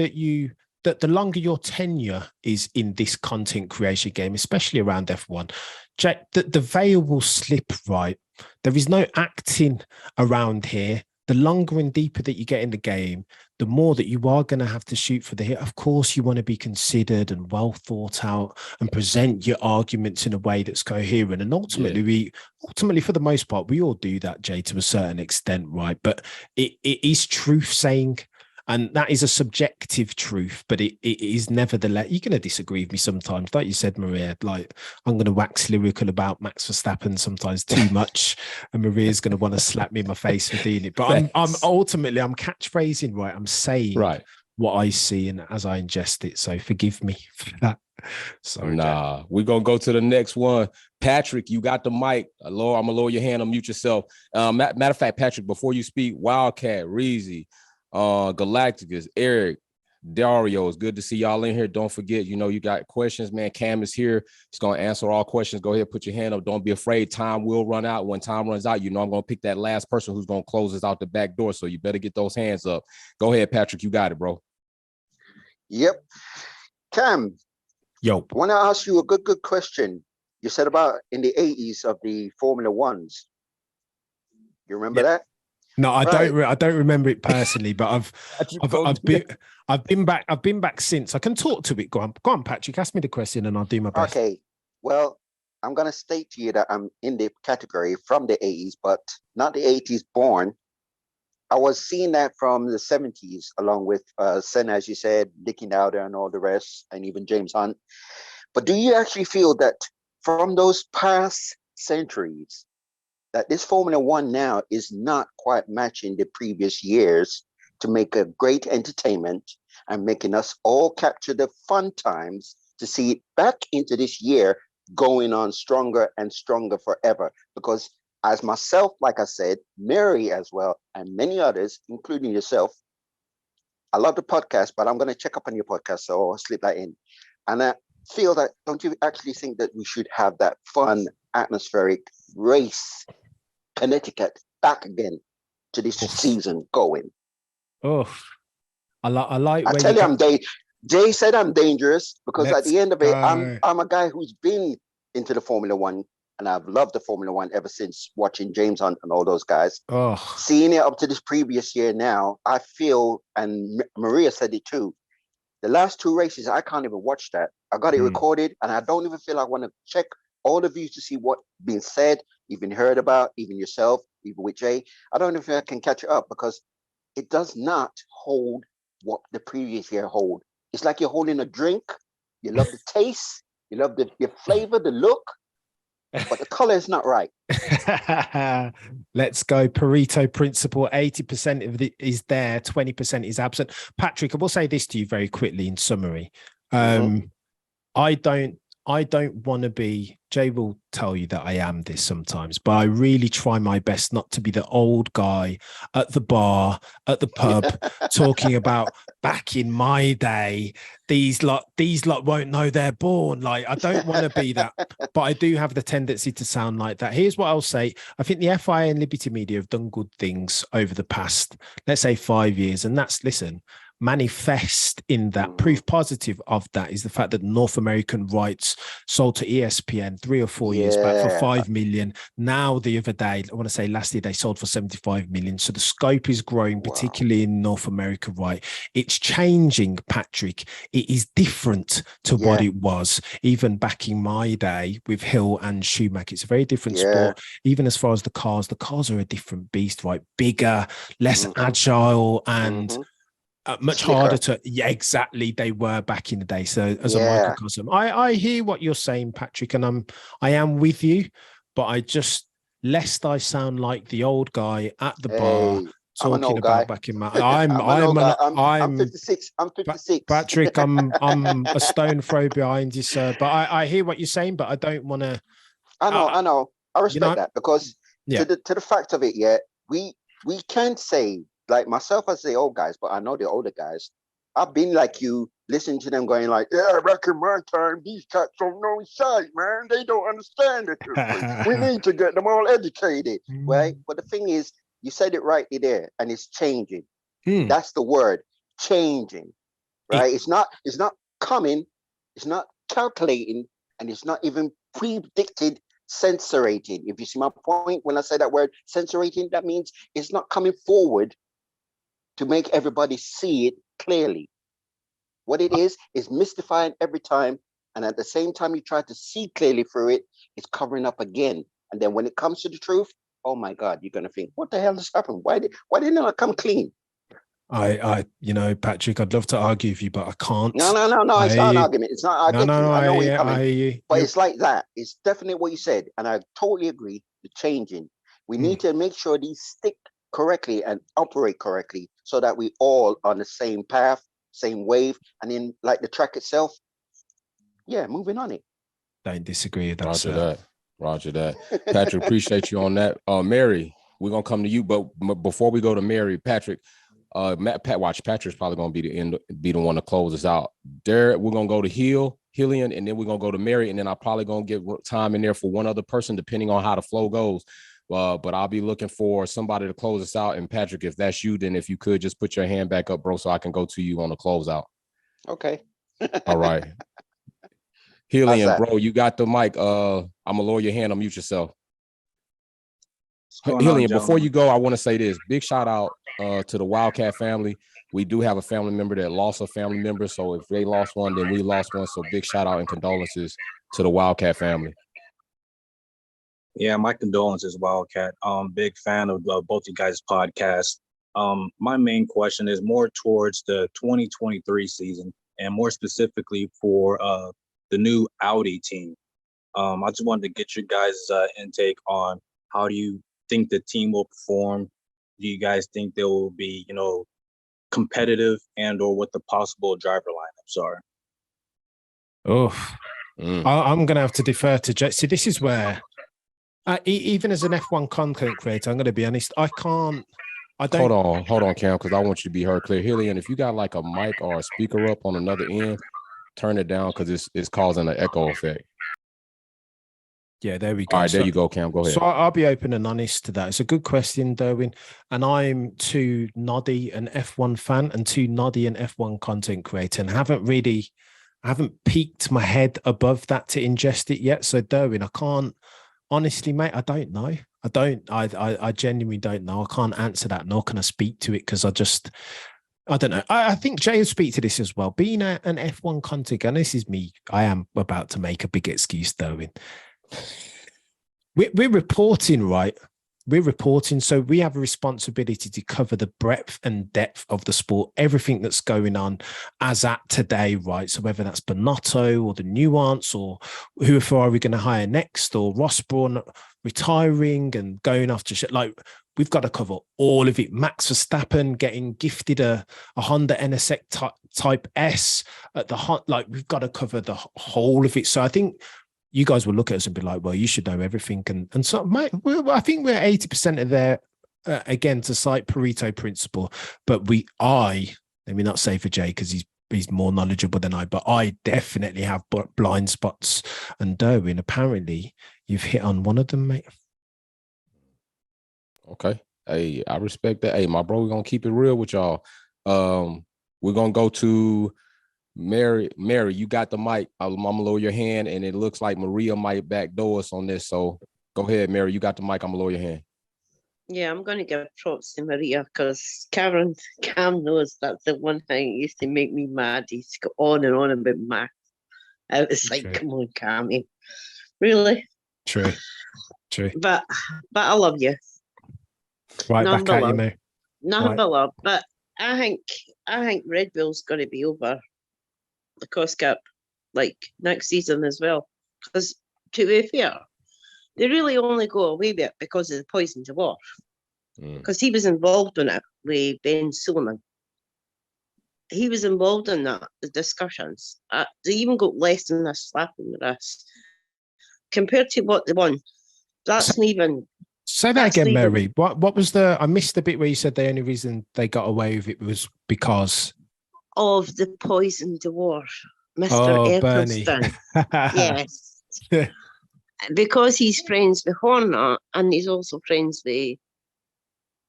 your tenure is in this content creation game, especially around F1, Jay, the veil will slip, right? There is no acting around here. The longer and deeper that you get in the game, the more that you are going to have to shoot for the hit. Of course, you want to be considered and well thought out and present your arguments in a way that's coherent. And ultimately, for the most part, we all do that, Jay, to a certain extent, right? But it is truth saying, and that is a subjective truth, but it is nevertheless, you're going to disagree with me sometimes. Like you said, Maria, like I'm going to wax lyrical about Max Verstappen sometimes too much, and Maria's going to want to slap me in my face for doing it. But I'm ultimately catchphrasing, right? I'm saying what I see and as I ingest it. So forgive me for that. Sorry, Jay. We're going to go to the next one. Patrick, you got the mic. I'm going to lower your hand, unmute yourself. Matter of fact, Patrick, before you speak, Wildcat, Reezy, Galacticus, Eric, Dario, it's good to see y'all in here. Don't forget, you got questions, man. Cam is here. He's going to answer all questions. Go ahead, put your hand up. Don't be afraid. Time will run out. When time runs out, I'm going to pick that last person who's going to close us out the back door. So you better get those hands up. Go ahead, Patrick. You got it, bro. Yep. Cam, I want to ask you a good question. You said about in the 80s of the Formula Ones. You remember that? No, I don't remember it personally, but I've been back since. I can talk to it. Go on, Patrick. Ask me the question, and I'll do my best. Okay. Well, I'm gonna state to you that I'm in the category from the 80s, but not the 80s born. I was seeing that from the 70s, along with Senna, as you said, Dickie Lauder, and all the rest, and even James Hunt. But do you actually feel that from those past centuries, that this Formula One now is not quite matching the previous years to make a great entertainment and making us all capture the fun times to see it back into this year going on stronger and stronger forever? Because as myself, like I said, Mary as well, and many others, including yourself, I love the podcast, but I'm going to check up on your podcast, so I'll slip that in. And I feel that, don't you actually think that we should have that fun, atmospheric race Connecticut back again to this season going? I tell you, Jay said I'm dangerous because at the end of it, I'm a guy who's been into the Formula One and I've loved the Formula One ever since watching James Hunt and all those guys. Oh, Seeing it up to this previous year now, I feel, and Maria said it too, the last 2 races, I can't even watch that. I got it recorded, and I don't even feel I want to check all the views to see what being said, even heard about, even yourself, even with Jay. I don't even think I can catch it up because it does not hold what the previous year hold. It's like you're holding a drink. You love the taste, you love the flavor, the look, but the color is not right. Let's go. Pareto principle. 80% of it is there, 20% is absent. Patrick, I will say this to you very quickly in summary. I don't want to be, Jay will tell you that I am this sometimes, but I really try my best not to be the old guy at the bar, at the pub, talking about back in my day, these lot won't know they're born. Like, I don't want to be that, but I do have the tendency to sound like that. Here's what I'll say. I think the FIA and Liberty Media have done good things over the past, let's say 5 years. And that's, listen, manifest in that. Proof positive of that is the fact that North American rights sold to ESPN 3 or 4 years back for 5 million. Now, the other day, I want to say last year, they sold for 75 million. So the scope is growing, particularly in North America, right? It's changing, Patrick. It is different to what it was even back in my day with Hill and Schumacher. It's a very different sport. Even as far as the cars are a different beast, right? Bigger, less agile, and much harder to, exactly, they were back in the day. So as a microcosm, I hear what you're saying, Patrick, and I am with you, but I just, lest I sound like the old guy at the bar talking about back in my, I'm 56. I'm 56. Patrick, I'm a stone throw behind you, sir. But I hear what you're saying, but I don't want to. I know. I respect that because to the fact of it, we can't say, like myself as the old guys, but I know the older guys. I've been like you, listening to them going like, back in my time, these cats don't know sight, man. They don't understand it. We need to get them all educated, right? But the thing is, you said it rightly there, and it's changing. That's the word, changing, right? It's not coming, it's not calculating, and it's not even predicted censurating. If you see my point, when I say that word censurating, that means it's not coming forward to make everybody see it clearly. What it is mystifying every time. And at the same time you try to see clearly through it, it's covering up again. And then when it comes to the truth, oh my God, you're going to think, what the hell has happened? Why didn't I come clean? Patrick, I'd love to argue with you, but I can't. No. It's not an argument. It's not. I know where you're coming. But it's like that. It's definitely what you said. And I totally agree. The changing. We need to make sure these stick correctly and operate correctly so that we all on the same path, same wave, and in like the track itself, moving on it. Don't disagree with that. Roger that. Patrick, appreciate you on that. Mary, we're gonna come to you, but before we go to Mary, Patrick, Patrick's probably gonna be the one to close us out. There, we're gonna go to Hillian, and then we're gonna go to Mary, and then I'm probably gonna give time in there for one other person, depending on how the flow goes. But I'll be looking for somebody to close us out. And Patrick, if that's you, then if you could just put your hand back up, bro, so I can go to you on the closeout. Okay. All right. Hillian, bro, you got the mic. I'm gonna lower your hand, unmute yourself. Hillian, before you go, I want to say this. Big shout out to the Wildcat family. We do have a family member that lost a family member. So if they lost one, then we lost one. So big shout out and condolences to the Wildcat family. Yeah, my condolences, Wildcat. Big fan of both you guys' podcasts. My main question is more towards the 2023 season, and more specifically for the new Audi team. I just wanted to get your guys' intake on how do you think the team will perform? Do you guys think they will be, competitive, and or what the possible driver lineups are? I'm going to have to defer to Jay. See, this is where, even as an F1 content creator, I'm going to be honest, I don't. Hold on, Cam, because I want you to be heard clear. Hillian, if you got like a mic or a speaker up on another end, turn it down because it's causing an echo effect. Yeah, there we go. All right, there you go, Cam. Go ahead. So I'll be open and honest to that. It's a good question, Derwin. And I'm too noddy an F1 fan and too noddy an F1 content creator, and I haven't peeked my head above that to ingest it yet. So Derwin, I honestly, mate, I don't know. I genuinely don't know. I can't answer that, nor can I speak to it because I don't know. I think Jay will speak to this as well. Being an F1 content, and this is me, I am about to make a big excuse, Darwin. We're reporting, right? We're reporting, so we have a responsibility to cover the breadth and depth of the sport, everything that's going on as at today, right? So whether that's Binotto or the nuance or who are Ferrari going to hire next or Ross Brawn retiring and going after shit, like we've got to cover all of it. Max Verstappen getting gifted a Honda NSX Type S at the like we've got to cover the whole of it. So I think you guys will look at us and be like, well, you should know everything. And so I think we're 80% of there, again, to cite Pareto principle. But let me not say for Jay, because he's more knowledgeable than I, but I definitely have blind spots. And Derwin, apparently you've hit on one of them, mate. Okay. Hey, I respect that. Hey, my bro, we're going to keep it real with y'all. We're going to go to Mary, you got the mic. I'm gonna lower your hand, and it looks like Maria might backdoor us on this. So go ahead, Mary. You got the mic. I'm gonna lower your hand. Yeah, I'm going to give props to Maria because Cam knows that's the one thing that used to make me mad. He's go on and on about math. I was like, come on, Cammy. Really? True. But I love you. Right, back at you, Mary. Nothing but love. But I think Red Bull's going to be over the cost cap like next season as well, because to be fair, they really only go away with it because of the poison to war, because he was involved in it with Ben Suleiman. He was involved in that, the discussions. They even got less than a slap on the wrist compared to what they won. That's not even. Say that again, Mary. What was I missed the bit where you said the only reason they got away with it was because of the poison to war, Mr. Eccleston. Yes. Because he's friends with Horner and he's also friends with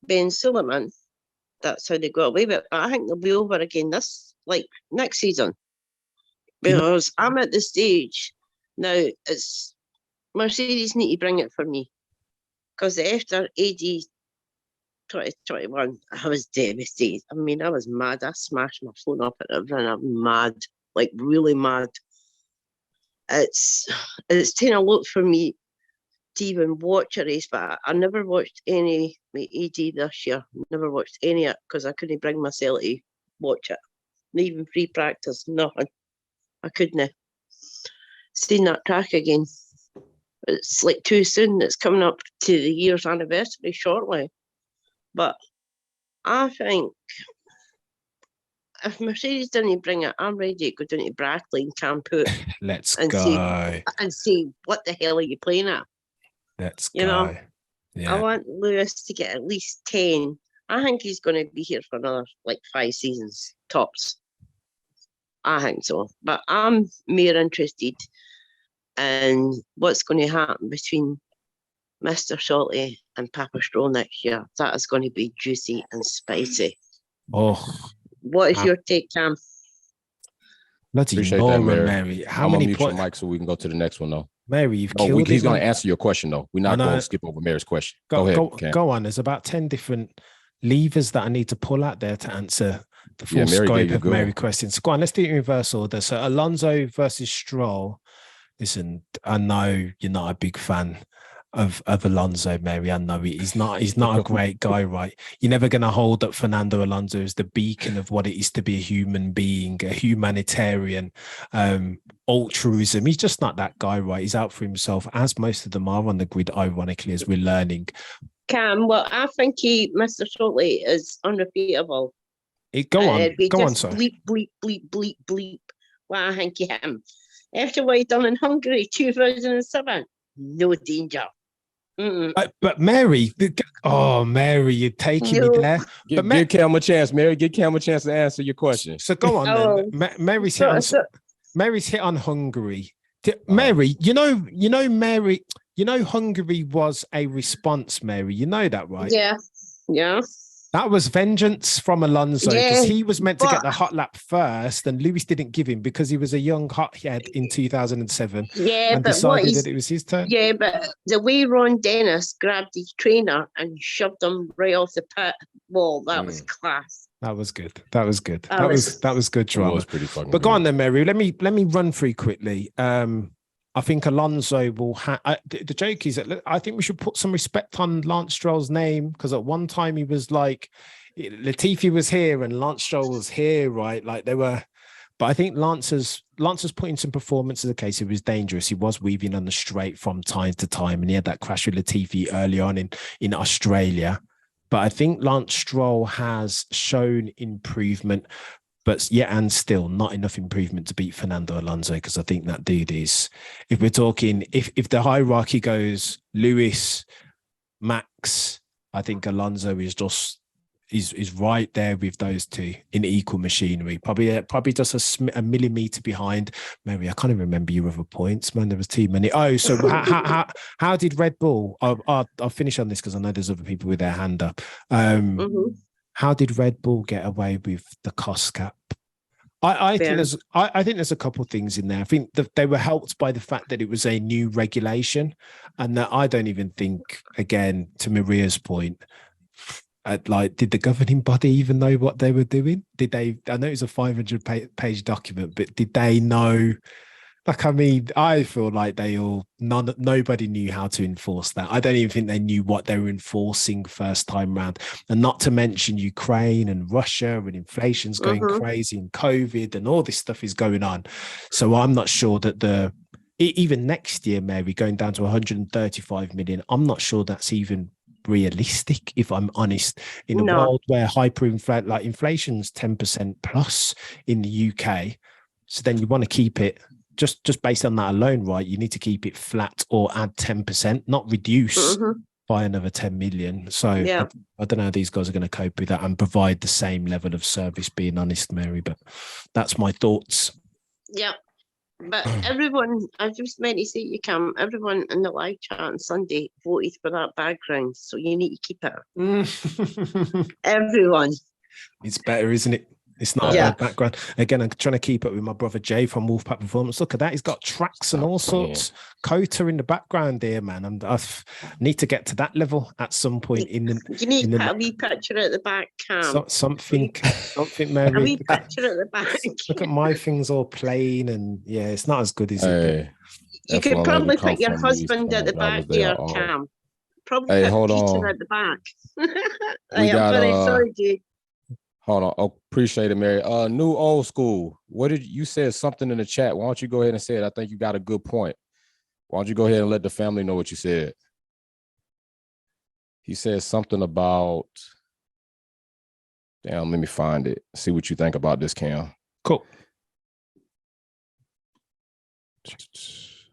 Ben Suleiman. That's how they got away with it. But I think they'll be over again next season. Because I'm at the stage now, it's Mercedes need to bring it for me. Because after AD 2021, I was devastated. I mean, I was mad. I smashed my phone up at everything. I'm mad, like really mad. It's taken a lot for me to even watch a race, but I never watched any AD this year. Never watched any of it because I couldn't bring myself to watch it. Not even free practice, nothing. I couldn't. Seen that track again. It's like too soon. It's coming up to the year's anniversary shortly. But I think if Mercedes didn't bring it, I'm ready to go down to Brackley and camp out. Let's go. And see what the hell are you playing at? Let's go. Know, yeah. I want Lewis to get at least 10. I think he's going to be here for another 5 seasons, tops. I think so. But I'm more interested in what's going to happen between Mr. Salty and Papa Stroll next year. That is going to be juicy and spicy. Oh. What is your take, Cam? Bloody appreciate Laura, that, Mary. How many mute your mic so we can go to the next one, though. Mary, you've killed He's it. going to answer your question, though. We're not going to skip over Mary's question. Go ahead. Go on. There's about 10 different levers that I need to pull out there to answer the full Mary scope of Mary questions. Go on, let's do it in reverse order. So Alonso versus Stroll. Listen, I know you're not a big fan of Alonso, Mary. I know he's not a great guy, right? You're never going to hold up Fernando Alonso as the beacon of what it is to be a human being, a humanitarian, altruism. He's just not that guy, right? He's out for himself, as most of them are on the grid, ironically, as we're learning. Cam, well, I think Mr. Shortley is undefeatable. Go on, sorry. Bleep, bleep, bleep, bleep, bleep. Well, I think him. After what he done in Hungary 2007, no danger. But Mary, Mary, you're taking me there. Give Cam a chance, Mary. Give Cam a chance to answer your question. So go on then. Mary's hit on Hungary. Mary, Mary, Hungary was a response, Mary. You know that, right? Yeah. That was vengeance from Alonso because Yeah, he was meant to get but- the hot lap first, and Lewis didn't give him because he was a young hothead in 2007 Yeah, and but what decided is that it was his turn. yeah, but the way Ron Dennis grabbed his trainer and shoved him right off the pit wall, that was class. That was good. That was good. That That was- was good It drama. was pretty fucking But go good. on then, Mary. Let me run through quickly. I think Alonso will have. The joke is that I think we should put some respect on Lance Stroll's name because at one time he was like Latifi was here and Lance Stroll was here, right? Like they were. But I think Lance has put in some performance as a case. He was dangerous. He was weaving on the straight from time to time, and he had that crash with Latifi early on in Australia. But I think Lance Stroll has shown improvement. But yet and still not enough improvement to beat Fernando Alonso because I think that dude is, if we're talking, if the hierarchy goes Lewis, Max, I think Alonso is just is right there with those two in equal machinery. Probably just a millimeter behind. Mary, I can't even remember your other points, man. There was too many. Oh, so how did Red Bull? I'll finish on this because I know there's other people with their hand up. How did Red Bull get away with the cost cap? I think there's a couple of things in there. I think that they were helped by the fact that it was a new regulation, and that I don't even think, again, to Maria's point, did the governing body even know what they were doing? Did they? I know it was a 500-page document, but did they know? Like, I mean, I feel like nobody knew how to enforce that. I don't even think they knew what they were enforcing first time round. And not to mention Ukraine and Russia and inflation's going crazy and COVID and all this stuff is going on. So I'm not sure that even next year, Mary, going down to 135 million, I'm not sure that's even realistic, if I'm honest, in a world where inflation's 10% plus in the UK. So then you want to keep it just based on that alone, right? You need to keep it flat or add 10%, not reduce by another 10 million. So I don't know how these guys are going to cope with that and provide the same level of service, being honest, Mary, but that's my thoughts. Yeah. But everyone, I just meant to say you can, everyone in the live chat on Sunday voted for that background. So you need to keep it. Everyone. It's better, isn't it? It's not a bad background. Again, I'm trying to keep up with my brother Jay from Wolfpack Performance. Look at that. He's got tracks and all sorts. Coda in the background there, man. And I need to get to that level at some point You need a wee picture at the back, Cam. Something, Mary. A wee picture at the back. Look at my things all plain and it's not as good as it. You could probably put your husband at the back there, Cam. Probably put Peter at the back. I'm very sorry, Jay. Hold on. Oh, appreciate it, Mary. New old school. What did you said something in the chat? Why don't you go ahead and say it? I think you got a good point. Why don't you go ahead and let the family know what you said? He said something about. Damn, let me find it. See what you think about this, Cam. Cool.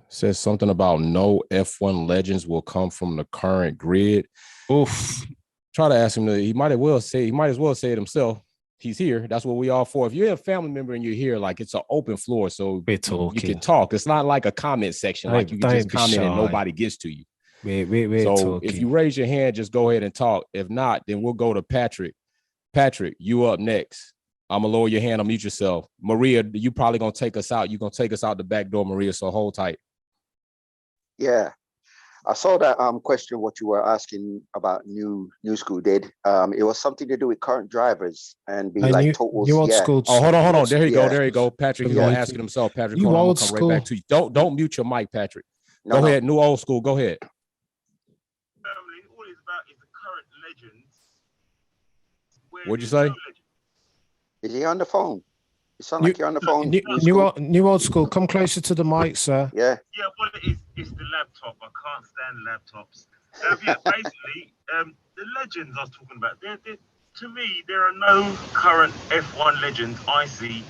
Says something about no F1 legends will come from the current grid. Oof. Try to ask him. He might as well say it himself. He's here. That's what we all for. If you're a family member and you're here, like, it's an open floor, so we're talking. You can talk. It's not like a comment section, like you can just comment and nobody gets to you. We're so talking. If you raise your hand, just go ahead and talk. If not, then we'll go to Patrick. Patrick, you up next. I'm gonna lower your hand. Unmute yourself. Maria, you probably gonna take us out. You're gonna take us out the back door, Maria. So hold tight. Yeah. I saw that question what you were asking about new school did. It was something to do with current drivers and be like totals. New old school. Oh, hold on. There you go. Patrick, he's gonna ask it himself. Patrick, new old come school. Right back to you. Don't mute your mic, Patrick. Go ahead. New old school. Go ahead. All it's about is the current legends. What'd you say? Is he on the phone? You sound like you're on the phone. New old school. Come closer to the mic, sir. Yeah. Yeah, well, it's the laptop. I can't stand laptops. Basically, the legends I was talking about, to me, there are no current F1 legends I see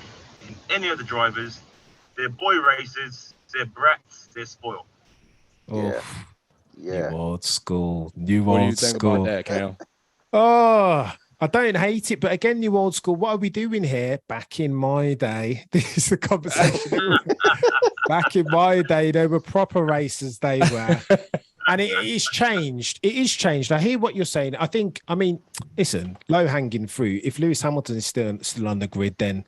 in any of the drivers. They're boy racers, they're brats, they're spoiled. Yeah. New old school. What do you think about that, Cam? Oh, I don't hate it, but again, new old school. What are we doing here? Back in my day, this is the conversation. Back in my day, they were proper racers. They were. And it is changed. It is changed. I hear what you're saying. I mean, listen, low hanging fruit. If Lewis Hamilton is still on the grid, then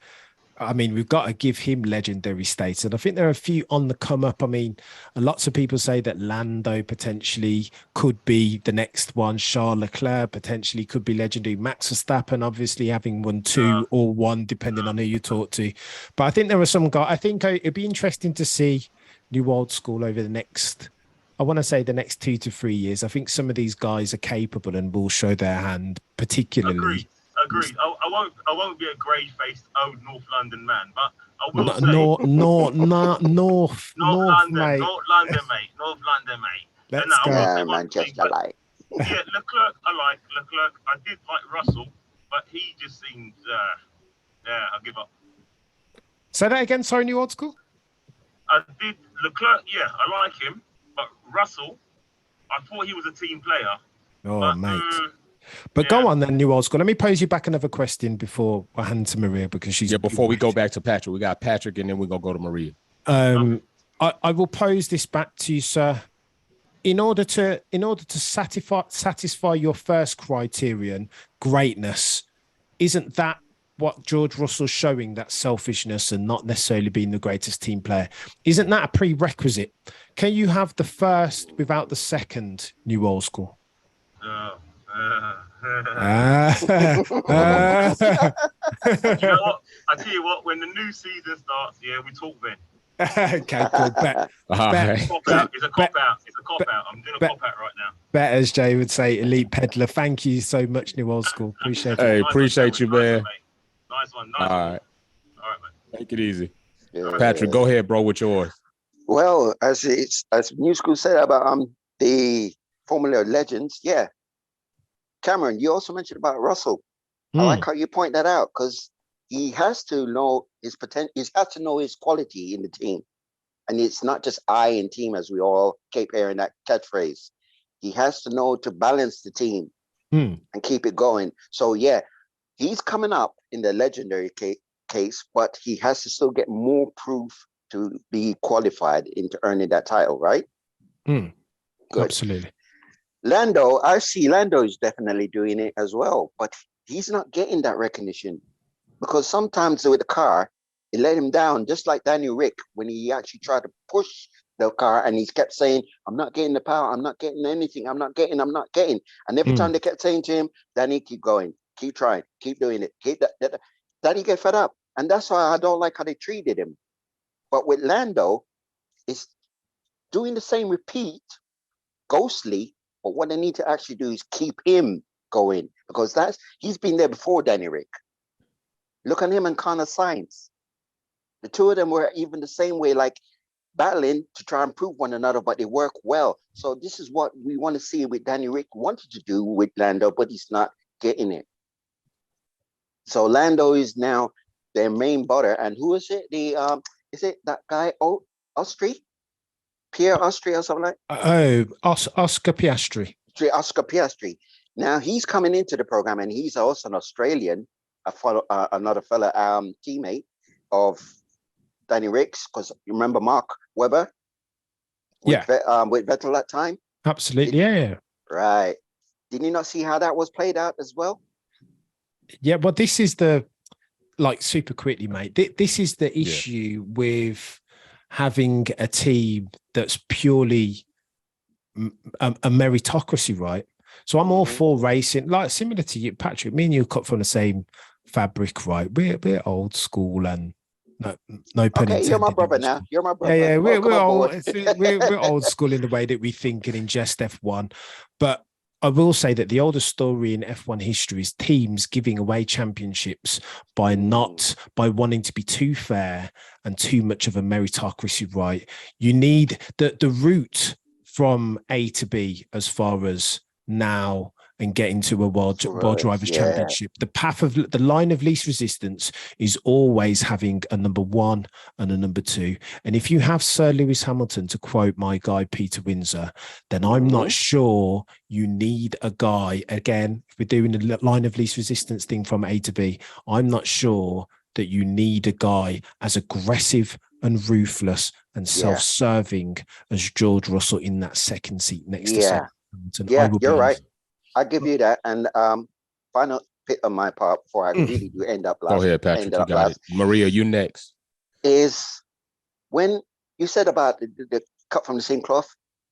I mean, we've got to give him legendary status. And I think there are a few on the come up. I mean, lots of people say that Lando potentially could be the next one. Charles Leclerc potentially could be legendary. Max Verstappen, obviously, having won 2 or 1, depending on who you talk to. But I think there are some guys. I think it'd be interesting to see new old school over the next, I want to say the next 2 to 3 years. I think some of these guys are capable and will show their hand, particularly. Agreed. I won't be a grey-faced old North London man, but I will say North, London, mate. North London, mate. Let's go. Yeah, Manchester like. Yeah, Leclerc, I like Leclerc. I did like Russell, but he just seemed, I'll give up. Say that again. Sorry, new old school. I did Leclerc. Yeah, I like him, but Russell, I thought he was a team player. Oh, but, mate. But go on then, new old school. Let me pose you back another question before I hand to Maria, because she's... Yeah, before we go back to Patrick, we got Patrick and then we're going to go to Maria. I will pose this back to you, sir. In order to satisfy your first criterion, greatness, isn't that what George Russell's showing, that selfishness and not necessarily being the greatest team player? Isn't that a prerequisite? Can you have the first without the second, new old school? You know what? I tell you what, when the new season starts, yeah, we talk then. Okay, cool. It's a cop out. I'm doing a cop out right now. Bet, as Jay would say, elite peddler. Thank you so much, new old school. Appreciate it. Hey, appreciate you, man. Nice one. All right, man. Take it easy. Yeah. Patrick, go ahead, bro, with yours. Well, as New School said about the Formula legends, yeah. Cameron, you also mentioned about Russell. I like how you point that out, because he has to know his potential. He has to know his quality in the team, and it's not just I in team, as we all keep hearing that catchphrase. He has to know to balance the team and keep it going. So yeah, he's coming up in the legendary case, but he has to still get more proof to be qualified into earning that title, right? Good. Absolutely. Lando, I see Lando is definitely doing it as well, but he's not getting that recognition, because sometimes with the car, it let him down, just like Daniel Rick, when he actually tried to push the car and he kept saying, I'm not getting the power, I'm not getting anything, I'm not getting. And every time they kept saying to him, Danny, keep going, keep trying, keep doing it, keep that. Danny get fed up. And that's why I don't like how they treated him. But with Lando, it's doing the same repeat, ghostly. But what they need to actually do is keep him going, because he's been there before Danny Rick. Look at him and Connor Sainz. The two of them were even the same way, like battling to try and prove one another, but they work well. So this is what we want to see with Danny Rick wanted to do with Lando, but he's not getting it. So Lando is now their main butter. And who is it? Is it that guy? Oh, Austri? Pierre Austri or something like that? Oscar Piastri. Oscar Piastri. Now he's coming into the program, and he's also an Australian, another fella teammate of Danny Rick's, because you remember Mark Webber? With Vettel that time? Absolutely, yeah. Right. Did you not see how that was played out as well? Yeah, but this is super quickly, mate. This is the issue with having a team that's purely a meritocracy, right? So I'm all for racing, like similar to you, Patrick. Me and you cut from the same fabric, right? We're old school, and no pun intended. You're my brother now. You're my brother. Yeah, we're old school in the way that we think and ingest F1. But I will say that the oldest story in F1 history is teams giving away championships by wanting to be too fair and too much of a meritocracy, right? You need the route from A to B as far as now and getting to a world drivers championship. The path of the line of least resistance is always having a number one and a number two. And if you have Sir Lewis Hamilton, to quote my guy Peter Windsor, then I'm not sure you need a guy. Again, if we're doing the line of least resistance thing from A to B, I'm not sure that you need a guy as aggressive and ruthless and self-serving as George Russell in that second seat next to Sam Hamilton. Yeah, you're right. I give you that. And final bit on my part before I really do end up last. Go ahead, Patrick. You got it. Maria, you next. Is when you said about the cut from the same cloth,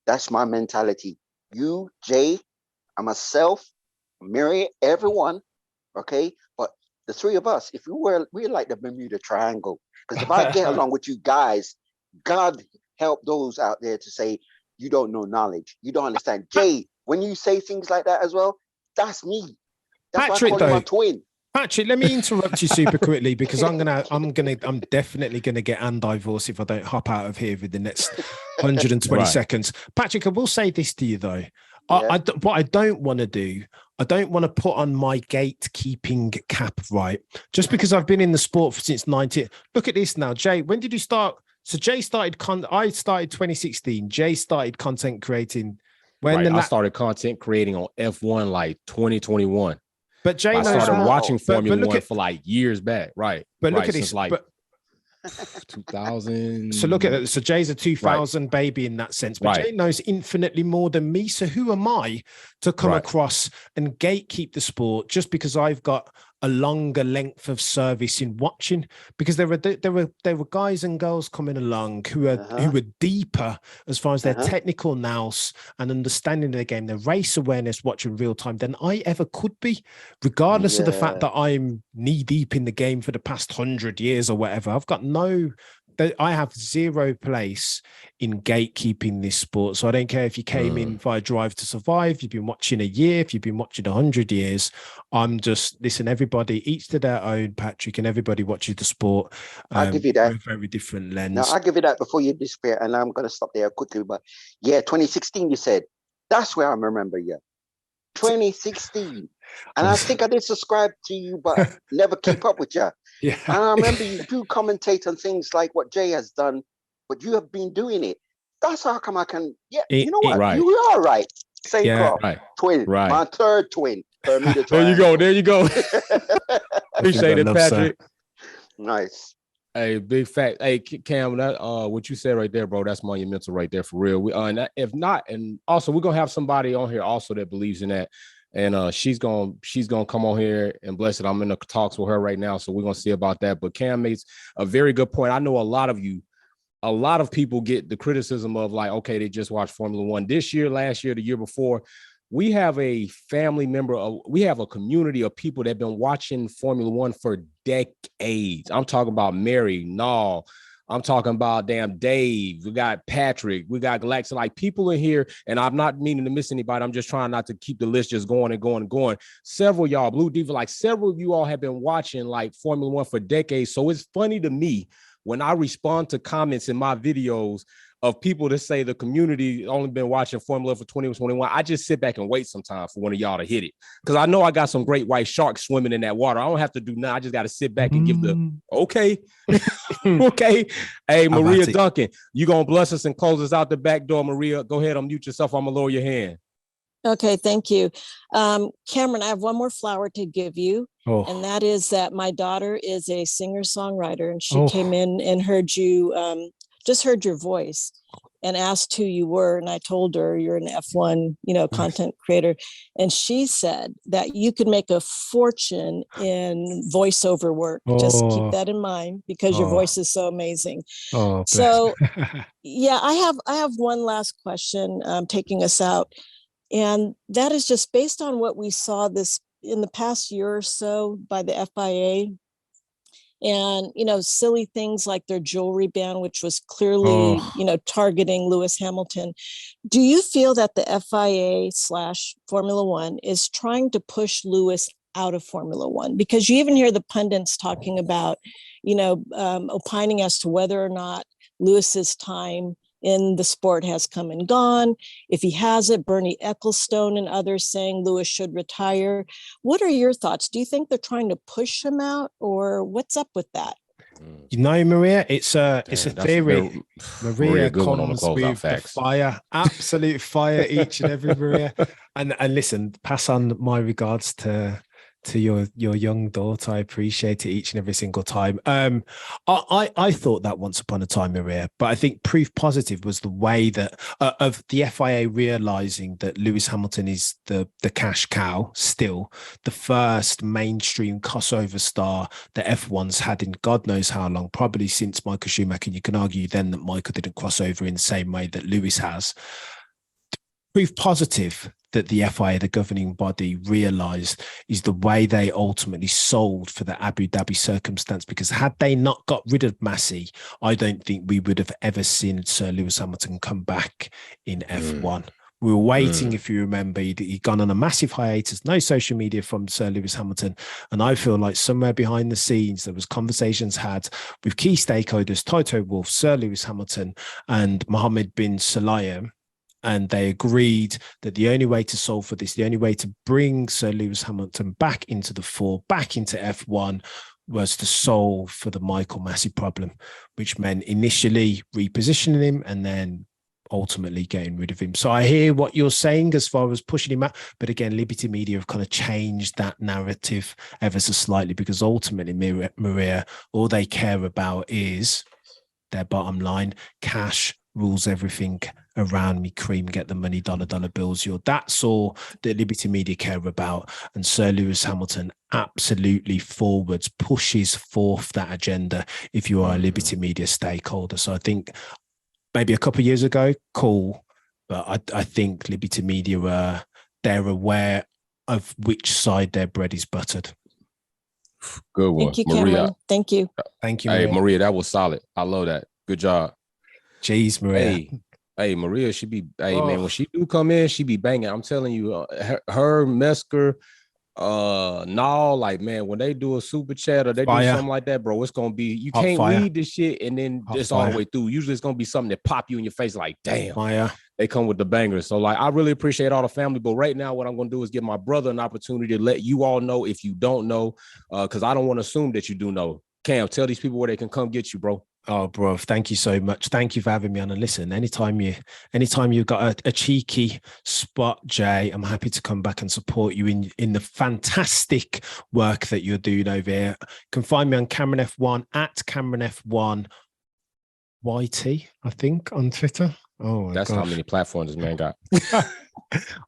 that's my mentality. You, Jay, and myself, Mary, everyone, okay? But the three of us, if we're like the Bermuda Triangle, because if I get along with you guys, God help those out there to say, you don't know knowledge. You don't understand. Jay, when you say things like that as well, that's me. That's Patrick, why I call you my twin. Patrick, let me interrupt you super quickly because I'm definitely gonna get divorced if I don't hop out of here within the next 120 seconds. Patrick, I will say this to you though. What I don't want to do, I don't want to put on my gatekeeping cap, right? Just because I've been in the sport since 19. Look at this now, Jay. When did you start? So Jay started. I started 2016. Jay started content creating. I started content creating on F1 like 2021. But Jay, I started watching Formula One for like years back, right? But look at this, like 2000. So look at it. So Jay's a 2000 baby in that sense, but Jay knows infinitely more than me. So who am I to come across and gatekeep the sport just because I've got a longer length of service in watching? Because there were guys and girls coming along who were deeper as far as their technical nous and understanding of the game, their race awareness, watching real time than I ever could be, regardless of the fact that I'm knee deep in the game for the past 100 years or whatever. I have zero place in gatekeeping this sport. So I don't care if you came in via Drive to Survive, you've been watching a year, if you've been watching 100 years. I'm just, listen, everybody, each to their own, Patrick, and everybody watches the sport. I'll give you that. With a very different lens. Now, I'll give you that before you disappear, and I'm going to stop there quickly. But yeah, 2016, you said. That's where I remember you. 2016. And I think I did subscribe to you, but never keep up with you. Yeah. And I remember you do commentate on things like what Jay has done, but you have been doing it. That's how come I can, you know what? You are right. Same crop. Twin. Right. My third twin. There you go. Appreciate it, Patrick. Nice. Hey, big fact. Hey, Cam, that what you said right there, bro, that's monumental right there for real. If not, and also we're gonna have somebody on here also that believes in that. And she's gonna come on here and bless it. I'm in the talks with her right now, so we're gonna see about that. But Cam makes a very good point. I know a lot of people get the criticism of like, okay, they just watched Formula One this year, last year, the year before. We have a family member, we have a community of people that have been watching Formula One for decades. I'm talking about Mary, Nall. I'm talking about damn Dave. We got Patrick. We got Galaxy. Like people in here, and I'm not meaning to miss anybody. I'm just trying not to keep the list just going and going and going. Several of y'all, Blue Diva, like several of you all have been watching like Formula One for decades. So it's funny to me when I respond to comments in my videos of people that say the community only been watching Formula for 2021. I just sit back and wait sometimes for one of y'all to hit it. Because I know I got some great white sharks swimming in that water. I don't have to do nothing. I just got to sit back and give the okay. Okay. Hey, Maria Duncan, you going to bless us and close us out the back door, Maria. Go ahead, unmute yourself. I'm going to lower your hand. Okay, thank you. Cameron, I have one more flower to give you. And that is that my daughter is a singer-songwriter, and she came in and heard you, just heard your voice and asked who you were. And I told her you're an F1, content creator. And she said that you could make a fortune in voiceover work. Just keep that in mind because your voice is so amazing. So yeah, I have one last question taking us out. And that is just based on what we saw this in the past year or so by the FIA. And, silly things like their jewelry ban, which was clearly, targeting Lewis Hamilton. Do you feel that the FIA/Formula One is trying to push Lewis out of Formula One? Because you even hear the pundits talking about, opining as to whether or not Lewis's time in the sport has come and gone. If he has it, Bernie Ecclestone and others saying Lewis should retire. What are your thoughts? Do you think they're trying to push him out, or what's up with that? Maria, it's a theory. Maria comes with the fire, absolute fire each and every Maria. And listen, pass on my regards to to your young daughter. I appreciate it each and every single time. I thought that once upon a time, Maria, but I think proof positive was the way that of the FIA realizing that Lewis Hamilton is the cash cow, still the first mainstream crossover star that F1's had in God knows how long, probably since Michael Schumacher. And you can argue then that Michael didn't cross over in the same way that Lewis has. Proof positive that the FIA, the governing body, realised is the way they ultimately sold for the Abu Dhabi circumstance, because had they not got rid of Massey, I don't think we would have ever seen Sir Lewis Hamilton come back in F1. We were waiting, if you remember, he'd gone on a massive hiatus, no social media from Sir Lewis Hamilton. And I feel like somewhere behind the scenes, there was conversations had with key stakeholders, Toto Wolff, Sir Lewis Hamilton and Mohammed bin Sulayem. And they agreed that the only way to solve for this, the only way to bring Sir Lewis Hamilton back into the fore, back into F1, was to solve for the Michael Massey problem, which meant initially repositioning him and then ultimately getting rid of him. So I hear what you're saying as far as pushing him out. But again, Liberty Media have kind of changed that narrative ever so slightly, because ultimately, Maria, all they care about is their bottom line. Cash rules everything around me, cream, get the money, dollar bills. That's all that Liberty Media care about. And Sir Lewis Hamilton absolutely forwards, pushes forth that agenda if you are a Liberty Media stakeholder. So I think maybe a couple of years ago, cool. But I think Liberty Media, they're aware of which side their bread is buttered. Good one. Thank you, Cameron. Maria. Thank you. Thank you, Maria. Hey, Maria, that was solid. I love that. Good job. Jeez, Maria. Hey, Maria, she be, man, when she do come in, she be banging. I'm telling you, her Mesker, like, man, when they do a super chat or they do something like that, bro, it's gonna be, you can't read this shit and then just all the way through. Usually it's gonna be something that pop you in your face, like, damn, they come with the bangers. So, like, I really appreciate all the family, but right now what I'm gonna do is give my brother an opportunity to let you all know if you don't know, because I don't want to assume that you do know. Cam, tell these people where they can come get you, bro. Oh, bro, thank you so much. Thank you for having me on. And listen, anytime you've got a cheeky spot, Jay, I'm happy to come back and support you in the fantastic work that you're doing over here. You can find me on Cameron F1 at Cameron F1 YT, I think, on Twitter. Oh, that's how many platforms this man got.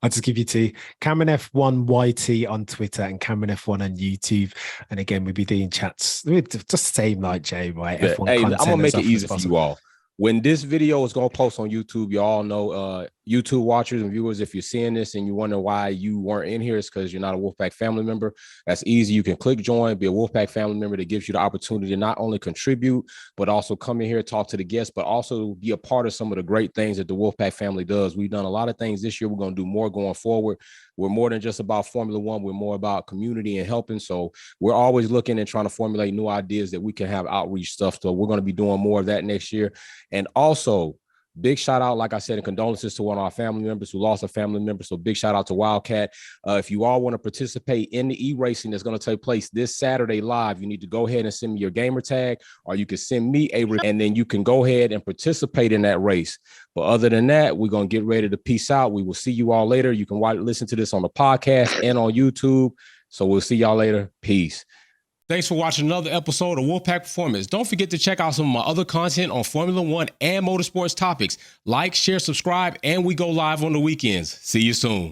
I'll just give you two: Cameron F1 YT on Twitter and Cameron F1 on YouTube. And again, we'll be doing chats just the same like Jay, right? F1 hey, I'm gonna make it easy for you all. When this video is gonna post on YouTube, you all know, YouTube watchers and viewers, if you're seeing this and you wonder why you weren't in here, it's because you're not a Wolfpack family member. That's easy. You can click join, be a Wolfpack family member. That gives you the opportunity to not only contribute, but also come in here, talk to the guests, but also be a part of some of the great things that the Wolfpack family does. We've done a lot of things this year. We're going to do more going forward. We're more than just about Formula One. We're more about community and helping. So we're always looking and trying to formulate new ideas that we can have outreach stuff. So we're going to be doing more of that next year. And also, big shout out, like I said, and condolences to one of our family members who lost a family member. So big shout out to Wildcat. If you all want to participate in the e-racing that's going to take place this Saturday live, you need to go ahead and send me your gamer tag, or you can send me and then you can go ahead and participate in that race. But other than that, we're going to get ready to peace out. We will see you all later. You can listen to this on the podcast and on YouTube. So we'll see y'all later. Peace. Thanks for watching another episode of Wolfpack Performance. Don't forget to check out some of my other content on Formula One and motorsports topics. Like, share, subscribe, and we go live on the weekends. See you soon.